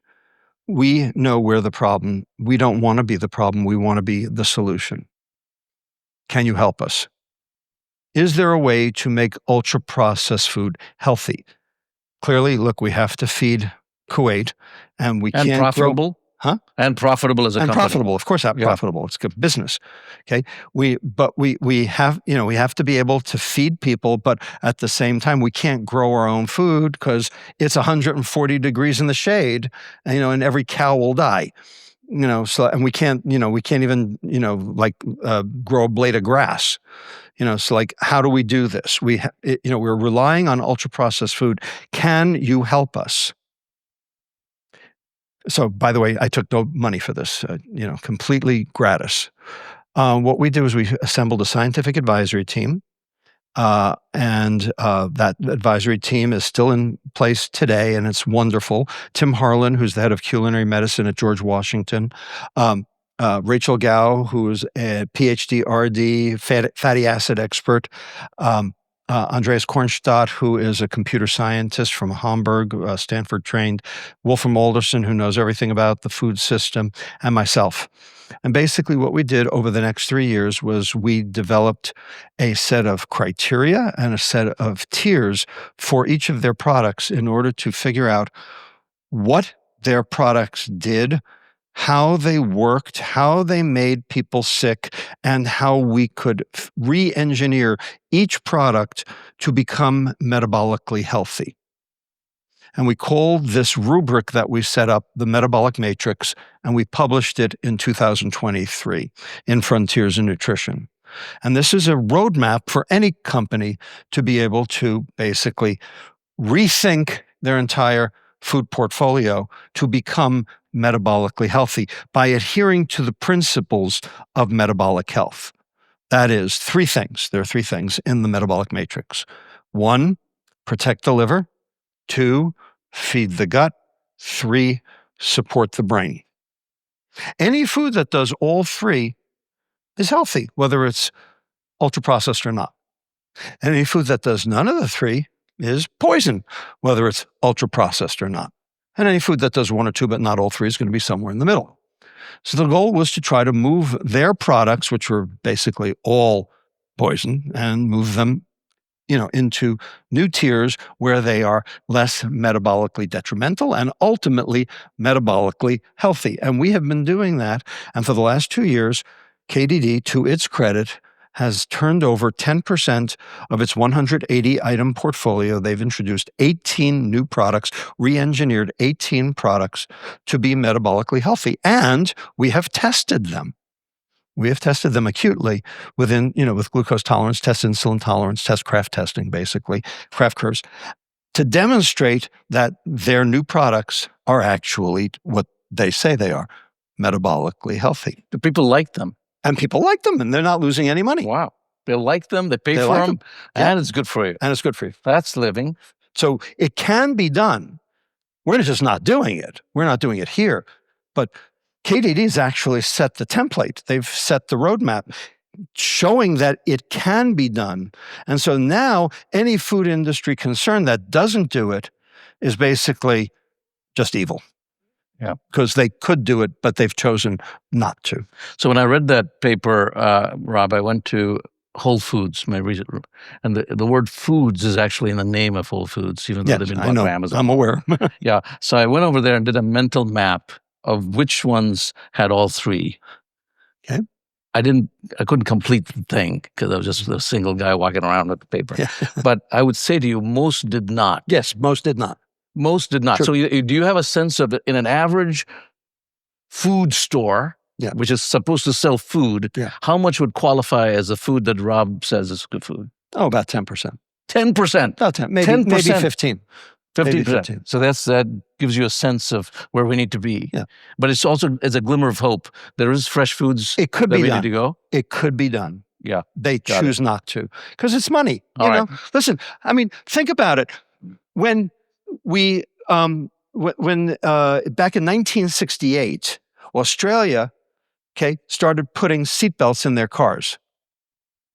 We know we're the problem. We don't want to be the problem. We want to be the solution. Can you help us? Is there a way to make ultra-processed food healthy? Clearly, look, we have to feed Kuwait, and we can't profitable. Huh? And profitable as a company. And profitable, of course, profitable. It's good business. Okay, we have to be able to feed people, but at the same time, we can't grow our own food because it's 140 degrees in the shade, and every cow will die. So and we can't even grow a blade of grass. So how do we do this? We're relying on ultra processed food. Can you help us? So, by the way, I took no money for this, completely gratis. What we do is we assembled a scientific advisory team, and that advisory team is still in place today, and it's wonderful. Tim Harlan, who's the head of culinary medicine at George Washington, Rachel Gao, who's a PhD RD, fatty acid expert, Andreas Kornstadt, who is a computer scientist from Hamburg, Stanford trained, Wolfram Alderson, who knows everything about the food system, and myself. And basically what we did over the next 3 years was we developed a set of criteria and a set of tiers for each of their products in order to figure out what their products did, how they worked, how they made people sick, and how we could re-engineer each product to become metabolically healthy. And we called this rubric that we set up the Metabolic Matrix, and we published it in 2023 in Frontiers in Nutrition. And this is a roadmap for any company to be able to basically rethink their entire food portfolio to become metabolically healthy by adhering to the principles of metabolic health. That is 3 things. There are 3 things in the Metabolic Matrix. 1, protect the liver. 2, feed the gut. 3, support the brain. Any food that does all 3 is healthy, whether it's ultra-processed or not. Any food that does none of the 3 is poison, whether it's ultra-processed or not. And any food that does 1 or 2 but not all 3 is going to be somewhere in the middle. So the goal was to try to move their products, which were basically all poison, and move them into new tiers where they are less metabolically detrimental and ultimately metabolically healthy. And we have been doing that. And for the last 2 years, KDD, to its credit, has turned over 10% of its 180-item portfolio. They've introduced 18 new products, re-engineered 18 products to be metabolically healthy. And we have tested them. We have tested them acutely with glucose tolerance, test insulin tolerance, test Kraft testing, basically, Kraft curves, to demonstrate that their new products are actually what they say they are, metabolically healthy. Do people like them? And people like them, and they're not losing any money. Wow. They like them, they pay for like them, and it's good for you. And it's good for you. That's living. So it can be done. We're just not doing it. We're not doing it here. But KDD's actually set the template. They've set the roadmap, showing that it can be done. And so now any food industry concern that doesn't do it is basically just evil. Yeah. Because they could do it, but they've chosen not to. So when I read that paper, Rob, I went to Whole Foods, my reason, and the word foods is actually in the name of Whole Foods, even though they've been bought by Amazon. I'm aware. Yeah. So I went over there and did a mental map of which ones had all 3. Okay. I couldn't complete the thing because I was just a single guy walking around with the paper. Yeah. But I would say to you, most did not. Yes, most did not. Most did not. Sure. So do you have a sense of, in an average food store, which is supposed to sell food, how much would qualify as a food that Rob says is good food? Oh, about 10%. 10%? About 10, maybe 15. 15%. So that gives you a sense of where we need to be. Yeah. But it's also a glimmer of hope. There is fresh foods it could that be we done. need to go. It could be done. Yeah. They choose not to because it's money. All right. Listen, I mean, think about it. When we, back in 1968, Australia, started putting seatbelts in their cars.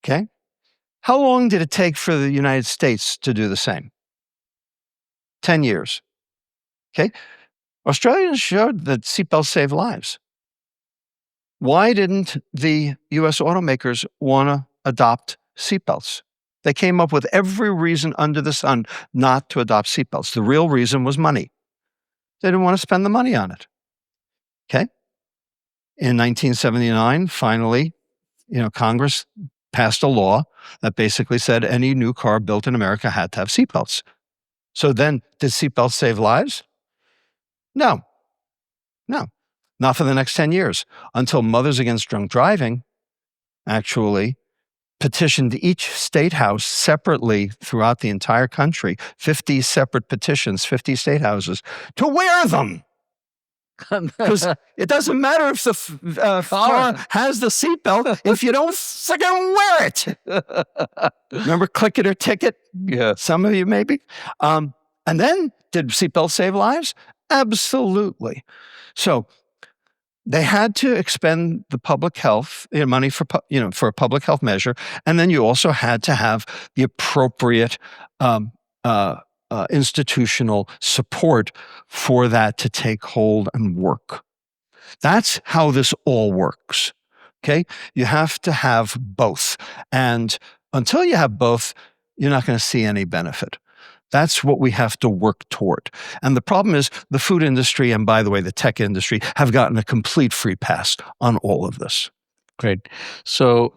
Okay. How long did it take for the United States to do the same? 10 years. Okay. Australians showed that seatbelts save lives. Why didn't the U.S. automakers want to adopt seatbelts? They came up with every reason under the sun not to adopt seatbelts. The real reason was money. They didn't want to spend the money on it. Okay. In 1979, finally, Congress passed a law that basically said any new car built in America had to have seatbelts. So then, did seatbelts save lives? No. Not for the next 10 years, until Mothers Against Drunk Driving actually petitioned each state house separately throughout the entire country, 50 separate petitions, 50 state houses, to wear them. Because it doesn't matter if the car has the seatbelt if you don't freaking wear it. Remember click it or ticket? Yeah. Some of you maybe. And then, did seatbelts save lives? Absolutely. So they had to expend the public health money for for a public health measure, and then you also had to have the appropriate institutional support for that to take hold and work. That's how this all works. Okay, you have to have both, and until you have both, you're not going to see any benefit. That's what we have to work toward. And the problem is the food industry, and by the way, the tech industry, have gotten a complete free pass on all of this. Great. So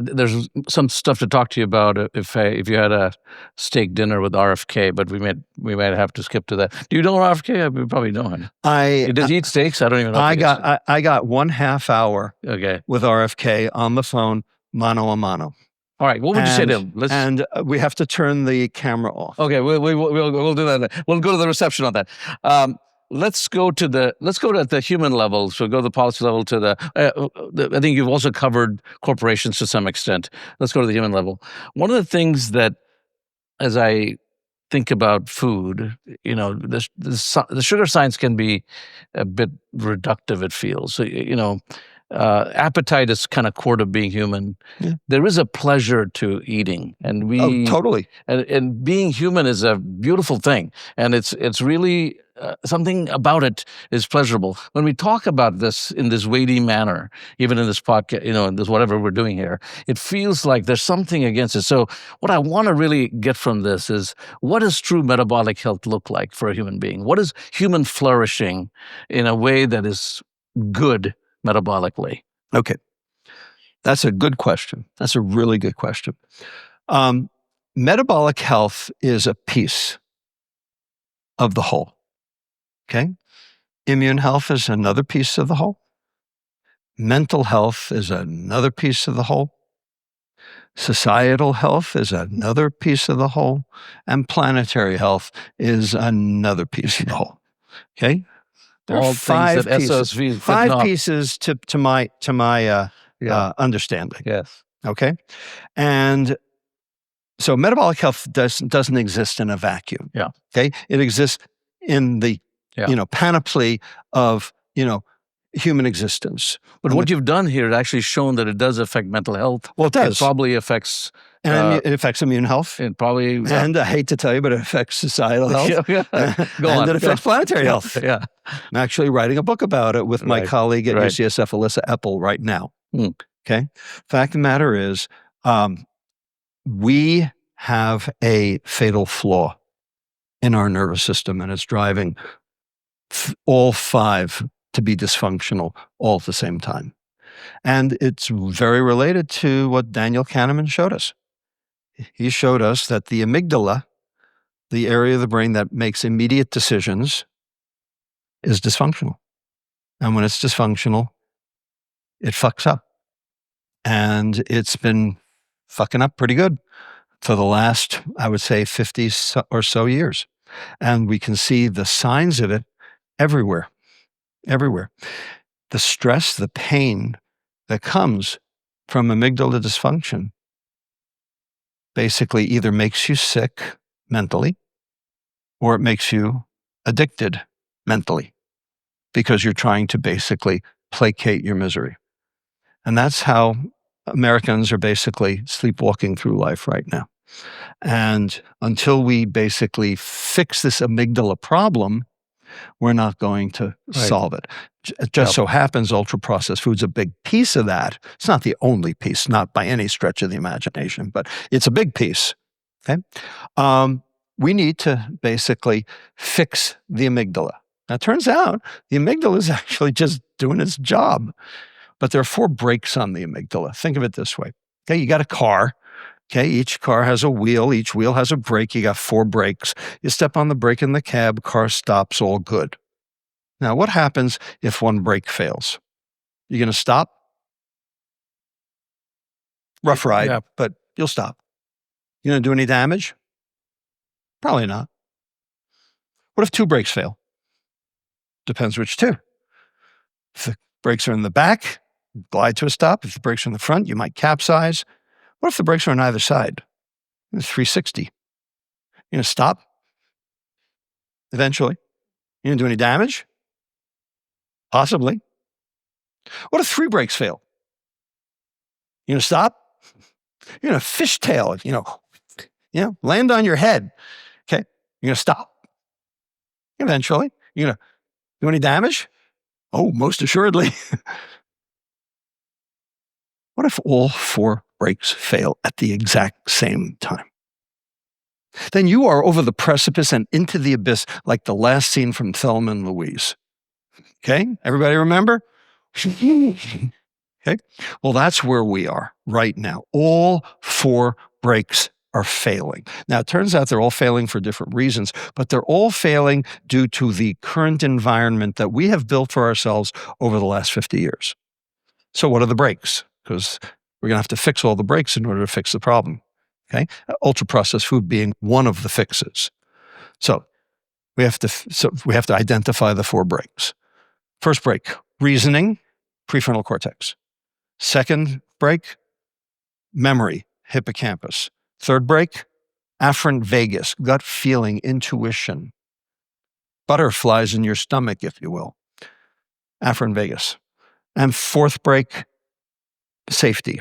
there's some stuff to talk to you about if you had a steak dinner with RFK, but we might have to skip to that. Do you know RFK? We probably know him. Does he eat steaks? I don't even know. I got 1/2 hour okay. with RFK on the phone, mano a mano. All right. What would you say to him? We have to turn the camera off. Okay, we'll do that. We'll go to the reception on that. Let's go to the human level. So go to the policy level to I think you've also covered corporations to some extent. Let's go to the human level. One of the things that, as I think about food, the sugar science can be a bit reductive, it feels. So, appetite is kind of core to being human. Yeah. There is a pleasure to eating, and totally. And being human is a beautiful thing, and it's really something about it is pleasurable. When we talk about this in this weighty manner, even in this podcast, in this whatever we're doing here, it feels like there's something against it. So what I want to really get from this is, what does true metabolic health look like for a human being? What is human flourishing in a way that is good metabolically? Okay. That's a good question. That's a really good question. Metabolic health is a piece of the whole. Okay? Immune health is another piece of the whole. Mental health is another piece of the whole. Societal health is another piece of the whole. And planetary health is another piece of the whole. Okay? There are five pieces to my understanding. Yes. Okay. And so metabolic health doesn't exist in a vacuum. Yeah. Okay. It exists in the panoply of human existence. But what you've done here is actually shown that it does affect mental health. Well, it does. It probably affects. And it affects immune health. It probably. And I hate to tell you, but it affects societal health. Go on. It affects planetary health. Yeah. I'm actually writing a book about it with my colleague at UCSF, Alyssa Epple, right now. Okay. Fact of the matter is, we have a fatal flaw in our nervous system, and it's driving all five to be dysfunctional all at the same time. And it's very related to what Daniel Kahneman showed us. He showed us that the amygdala, the area of the brain that makes immediate decisions, is dysfunctional. And when it's dysfunctional, it fucks up. And it's been fucking up pretty good for the last, I would say, 50 or so years. And we can see the signs of it everywhere. Everywhere. The stress, the pain that comes from amygdala dysfunction basically either makes you sick mentally or it makes you addicted mentally because you're trying to basically placate your misery. And that's how Americans are basically sleepwalking through life right now. And until we basically fix this amygdala problem, we're not going to solve it. It just so happens ultra-processed food's a big piece of that. It's not the only piece, not by any stretch of the imagination, but it's a big piece. Okay? We need to basically fix the amygdala. Now, it turns out the amygdala is actually just doing its job, but there are 4 brakes on the amygdala. Think of it this way. Okay, you got a car. Okay, each car has a wheel. Each wheel has a brake. You got 4 brakes. You step on the brake in the cab, car stops, all good. Now, what happens if one brake fails? You going to stop? Rough ride, but you'll stop. You going to do any damage? Probably not. What if 2 brakes fail? Depends which 2. If the brakes are in the back, glide to a stop. If the brakes are in the front, you might capsize. What if the brakes are on either side? It's 360. You going to stop? Eventually. You going to do any damage? Possibly. What if 3 brakes fail? You're going to stop? You're going to fishtail it, land on your head. Okay, you're going to stop. Eventually, you're going to do any damage? Oh, most assuredly. What if all 4 brakes fail at the exact same time? Then you are over the precipice and into the abyss like the last scene from Thelma and Louise. Okay, everybody remember? Okay, well, that's where we are right now. All 4 brakes are failing. Now, it turns out they're all failing for different reasons, but they're all failing due to the current environment that we have built for ourselves over the last 50 years. So what are the brakes? Because we're going to have to fix all the brakes in order to fix the problem. Okay, ultra-processed food being one of the fixes. So we have to identify the 4 brakes. First brake, reasoning, prefrontal cortex. Second brake, memory, hippocampus. Third brake, afferent vagus, gut feeling, intuition. Butterflies in your stomach, if you will. Afferent vagus. And fourth brake, safety,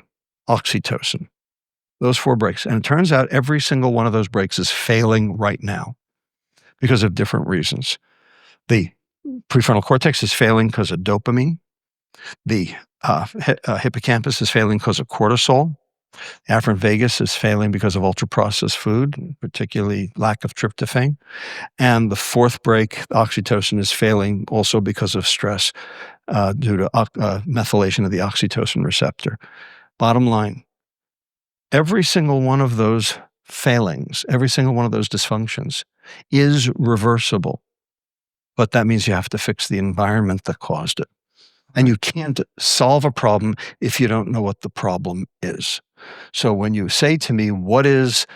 oxytocin. Those 4 brakes. And it turns out every single one of those brakes is failing right now because of different reasons. The prefrontal cortex is failing because of dopamine. The hippocampus is failing because of cortisol. Afferent vagus is failing because of ultra-processed food, particularly lack of tryptophan. And the fourth brake, oxytocin, is failing also because of stress due to methylation of the oxytocin receptor. Bottom line, every single one of those failings, every single one of those dysfunctions is reversible. But that means you have to fix the environment that caused it. And you can't solve a problem if you don't know what the problem is. So when you say to me, what is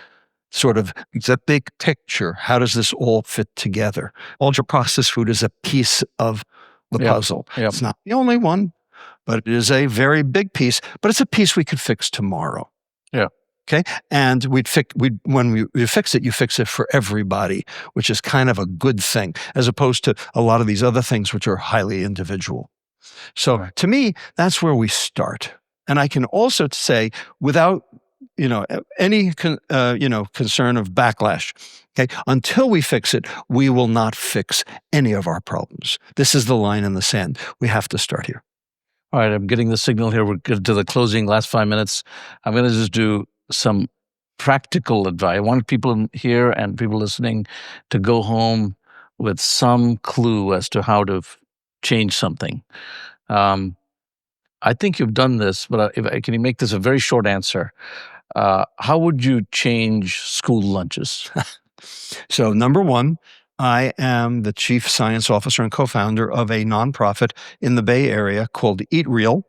sort of the big picture? How does this all fit together? Ultra-processed food is a piece of the puzzle. Yep. It's not the only one, but it is a very big piece, but it's a piece we could fix tomorrow. Yeah. Okay. And when you fix it, you fix it for everybody, which is kind of a good thing, as opposed to a lot of these other things, which are highly individual. So to me, that's where we start. And I can also say, without any concern of backlash, okay, until we fix it, we will not fix any of our problems. This is the line in the sand. We have to start here. All right, I'm getting the signal here. We're getting to the closing, last 5 minutes. I'm going to just do some practical advice. I want people here and people listening to go home with some clue as to how to change something. I think you've done this, but can you make this a very short answer? How would you change school lunches? So number one, I am the chief science officer and co-founder of a nonprofit in the Bay Area called Eat Real.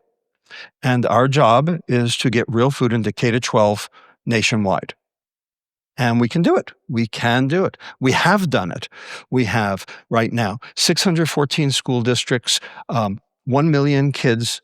And our job is to get real food into K-12 nationwide. And we can do it. We can do it. We have done it. We have right now 614 school districts, 1 million kids.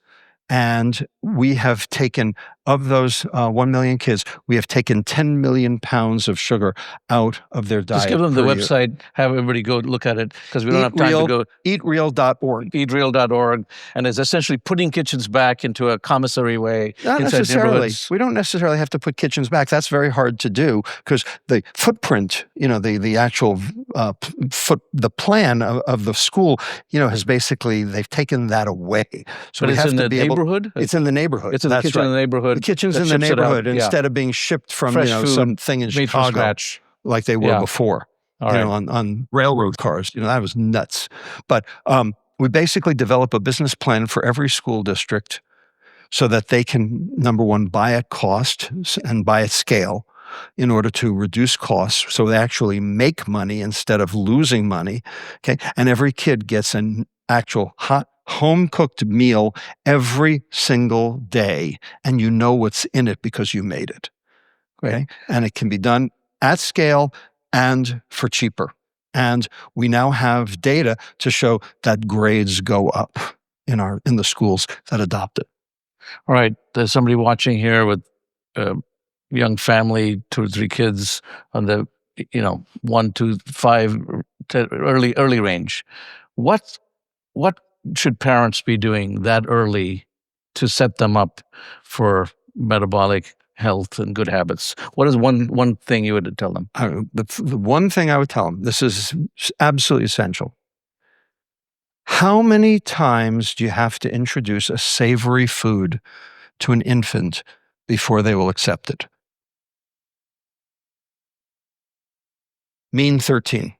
And we have taken, of those 1 million kids, we have taken 10 million pounds of sugar out of their diet. Just give them the website, have everybody go look at it, because we don't have time to go. Eatreal.org. Eatreal.org. And it's essentially putting kitchens back into a commissary way. Not necessarily. We don't necessarily have to put kitchens back. That's very hard to do, because the footprint, the actual the plan of the school, has basically, they've taken that away. So but we it's have in to the be able. neighborhood? It's in the neighborhood. It's in the kitchen in the neighborhood. The kitchen's in the neighborhood instead of being shipped from fresh food, something in made from Chicago scratch, like they were before. All right. On railroad cars. That was nuts. But we basically develop a business plan for every school district so that they can, number one, buy at cost and buy at scale in order to reduce costs, so they actually make money instead of losing money. Okay, and every kid gets an actual hot home-cooked meal every single day, and you know what's in it because you made it. Okay, and it can be done at scale and for cheaper. And we now have data to show that grades go up in the schools that adopt it. All right, there's somebody watching here with a young family, 2 or 3 kids on the 1 to 5 early range. What should parents be doing that early to set them up for metabolic health and good habits? What is one thing you would tell them? The one thing I would tell them, this is absolutely essential. How many times do you have to introduce a savory food to an infant before they will accept it? Mean 13.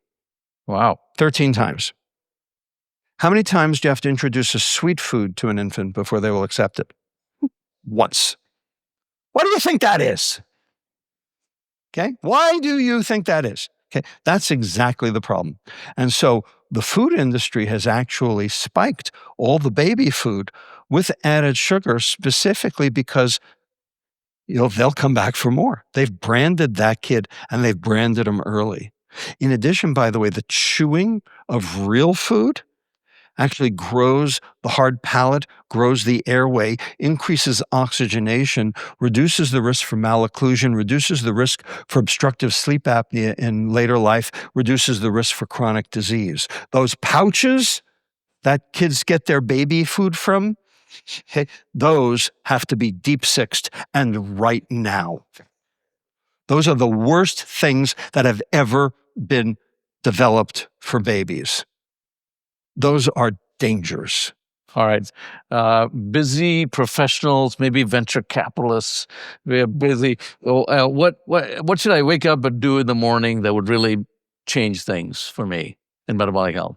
Wow. 13 times. How many times do you have to introduce a sweet food to an infant before they will accept it? Once. What do you think that is? Okay. Why do you think that is? Okay. That's exactly the problem. And so the food industry has actually spiked all the baby food with added sugar specifically because they'll come back for more. They've branded that kid and they've branded them early. In addition, by the way, the chewing of real food actually grows the hard palate, grows the airway, increases oxygenation, reduces the risk for malocclusion, reduces the risk for obstructive sleep apnea in later life, reduces the risk for chronic disease. Those pouches that kids get their baby food from, those have to be deep-sixed and right now. Those are the worst things that have ever been developed for babies. Those are dangers. All right. Busy professionals, maybe venture capitalists. We're busy. What should I wake up and do in the morning that would really change things for me in metabolic health?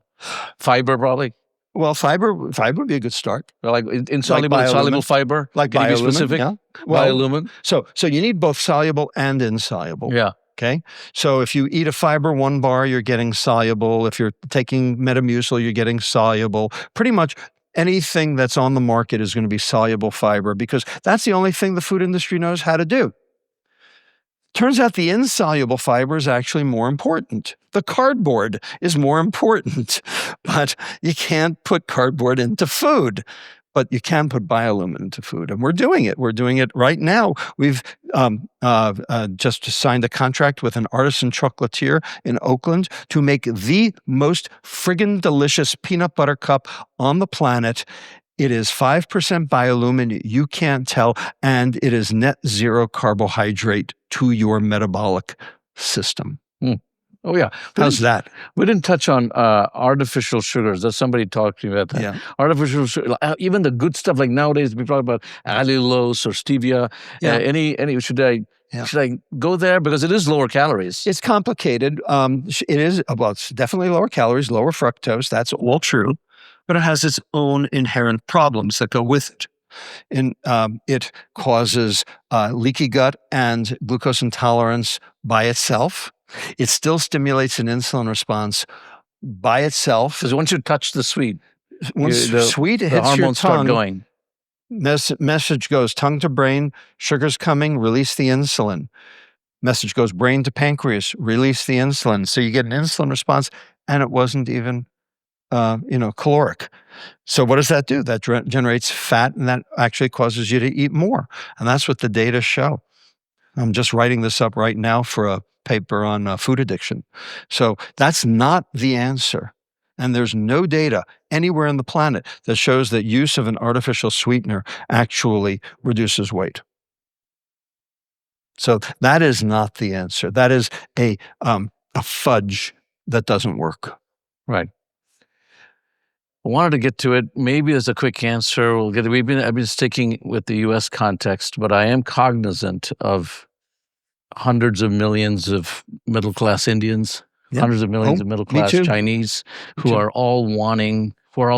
Fiber, probably. Well, fiber would be a good start. Like insoluble, soluble fiber. Like Can you be biolumin, specific? yeah. Well, biolumin. So you need both soluble and insoluble. Yeah. Okay. So if you eat a fiber 1 bar, you're getting soluble. If you're taking Metamucil, you're getting soluble. Pretty much anything that's on the market is going to be soluble fiber because that's the only thing the food industry knows how to do. Turns out the insoluble fiber is actually more important. The cardboard is more important, but you can't put cardboard into food. But you can put biolumin into food, and we're doing it. We're doing it right now. We've just signed a contract with an artisan chocolatier in Oakland to make the most friggin' delicious peanut butter cup on the planet. It is 5% biolumin, you can't tell, and it is net zero carbohydrate to your metabolic system. Oh, yeah. How's that? We didn't touch on artificial sugars. Does somebody talk to you about that? Yeah. Artificial sugar, even the good stuff, like nowadays we talk about allulose or stevia. Yeah. Should I go there? Because it is lower calories. It's complicated. It is, well, it's definitely lower calories, lower fructose. That's all true. But it has its own inherent problems that go with it. And it causes leaky gut and glucose intolerance by itself. It still stimulates an insulin response by itself. Because once you touch the sweet, once sweet hits the hormones your tongue, start going. Message goes tongue to brain, sugar's coming, release the insulin. Message goes brain to pancreas, release the insulin. So you get an insulin response, and it wasn't even caloric. So what does that do? That generates fat, and that actually causes you to eat more. And that's what the data show. I'm just writing this up right now for a paper on food addiction. So that's not the answer. And there's no data anywhere on the planet that shows that use of an artificial sweetener actually reduces weight. So that is not the answer. That is a fudge that doesn't work. Right. I wanted to get to it. Maybe as a quick answer, I've been sticking with the U.S. context, but I am cognizant of hundreds of millions of middle-class Indians, hundreds of millions of middle-class Chinese who are all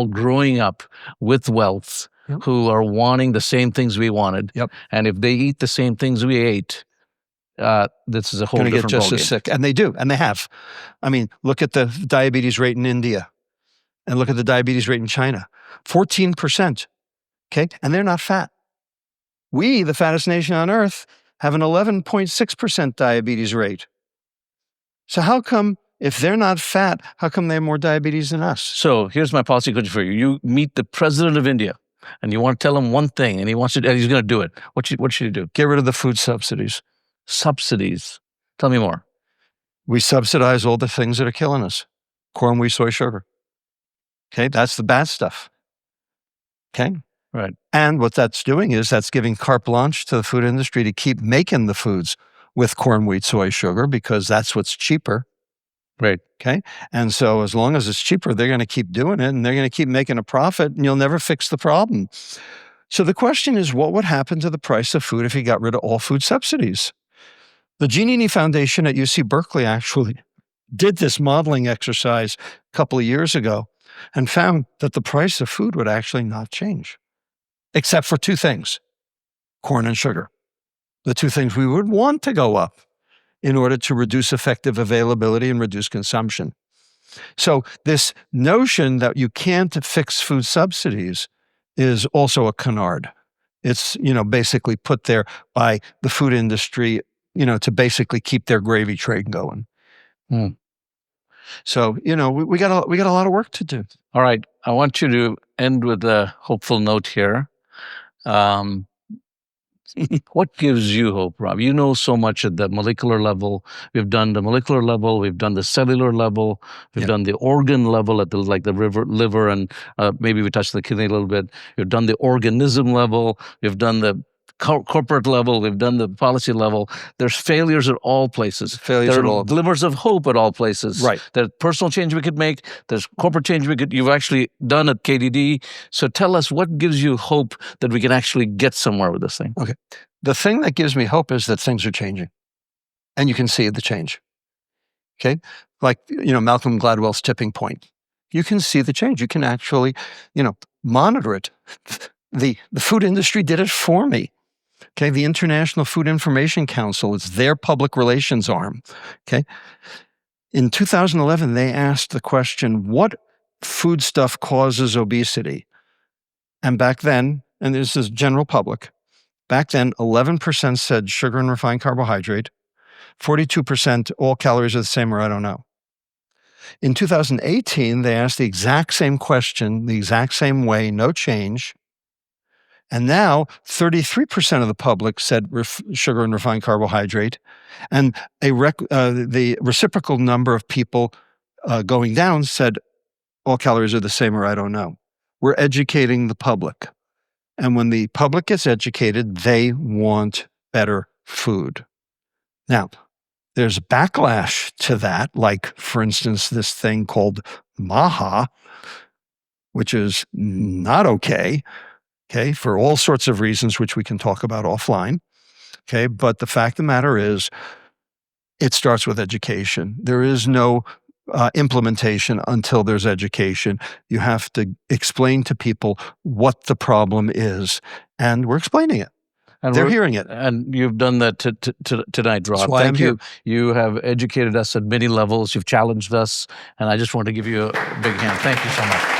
growing up with wealth, who are wanting the same things we wanted. And if they eat the same things we ate, this is a whole different ballgame. Going to get just as sick. And they do, and they have. I mean, look at the diabetes rate in India. And look at the diabetes rate in China, 14%, okay? And they're not fat. We, the fattest nation on earth, have an 11.6% diabetes rate. So how come, if they're not fat, how come they have more diabetes than us? So here's my policy question for you. You meet the president of India, and you want to tell him one thing, and he's going to do it. What should you do? Get rid of the food subsidies. Subsidies? Tell me more. We subsidize all the things that are killing us. Corn, wheat, soy, sugar. Okay, that's the bad stuff. Okay. Right. And what that's doing is that's giving carte blanche to the food industry to keep making the foods with corn, wheat, soy, sugar, because that's what's cheaper. Right. Okay. And so as long as it's cheaper, they're going to keep doing it and they're going to keep making a profit and you'll never fix the problem. So the question is, what would happen to the price of food if you got rid of all food subsidies? The Giannini Foundation at UC Berkeley actually did this modeling exercise a couple of years ago and found that the price of food would actually not change, except for two things: corn and sugar, the two things we would want to go up in order to reduce effective availability and reduce consumption. So this notion that you can't fix food subsidies is also a canard. It's, basically put there by the food industry, to basically keep their gravy train going. Mm. So, we got a lot of work to do. All right. I want you to end with a hopeful note here. What gives you hope, Rob? You know so much at the molecular level. We've done the molecular level. We've done the cellular level. We've done the organ level at the liver, and maybe we touched the kidney a little bit. We've done the organism level. We've done the corporate level. We've done the policy level. There's failures at all places. There are glimmers of hope at all places. Right. There's personal change we could make. There's corporate change you've actually done at KDD. So tell us, what gives you hope that we can actually get somewhere with this thing? Okay. The thing that gives me hope is that things are changing and you can see the change. Okay. Like, Malcolm Gladwell's tipping point. You can see the change. You can actually, monitor it. The food industry did it for me. Okay, the International Food Information Council, it's their public relations arm. Okay. In 2011, they asked the question, what foodstuff causes obesity? And back then, and this is general public, back then, 11% said sugar and refined carbohydrate, 42% all calories are the same or I don't know. In 2018, they asked the exact same question, the exact same way, no change. And now 33% of the public said sugar and refined carbohydrate, and the reciprocal number of people going down said all calories are the same or I don't know. We're educating the public. And when the public gets educated, they want better food. Now, there's backlash to that, like, for instance, this thing called MAHA, which is not okay. Okay, for all sorts of reasons, which we can talk about offline. Okay, but the fact of the matter is, it starts with education. There is no implementation until there's education. You have to explain to people what the problem is, and we're explaining it. And they're hearing it. And you've done that tonight, Rob. That's why Thank I'm you. here. You have educated us at many levels. You've challenged us, and I just want to give you a big hand. Thank you so much.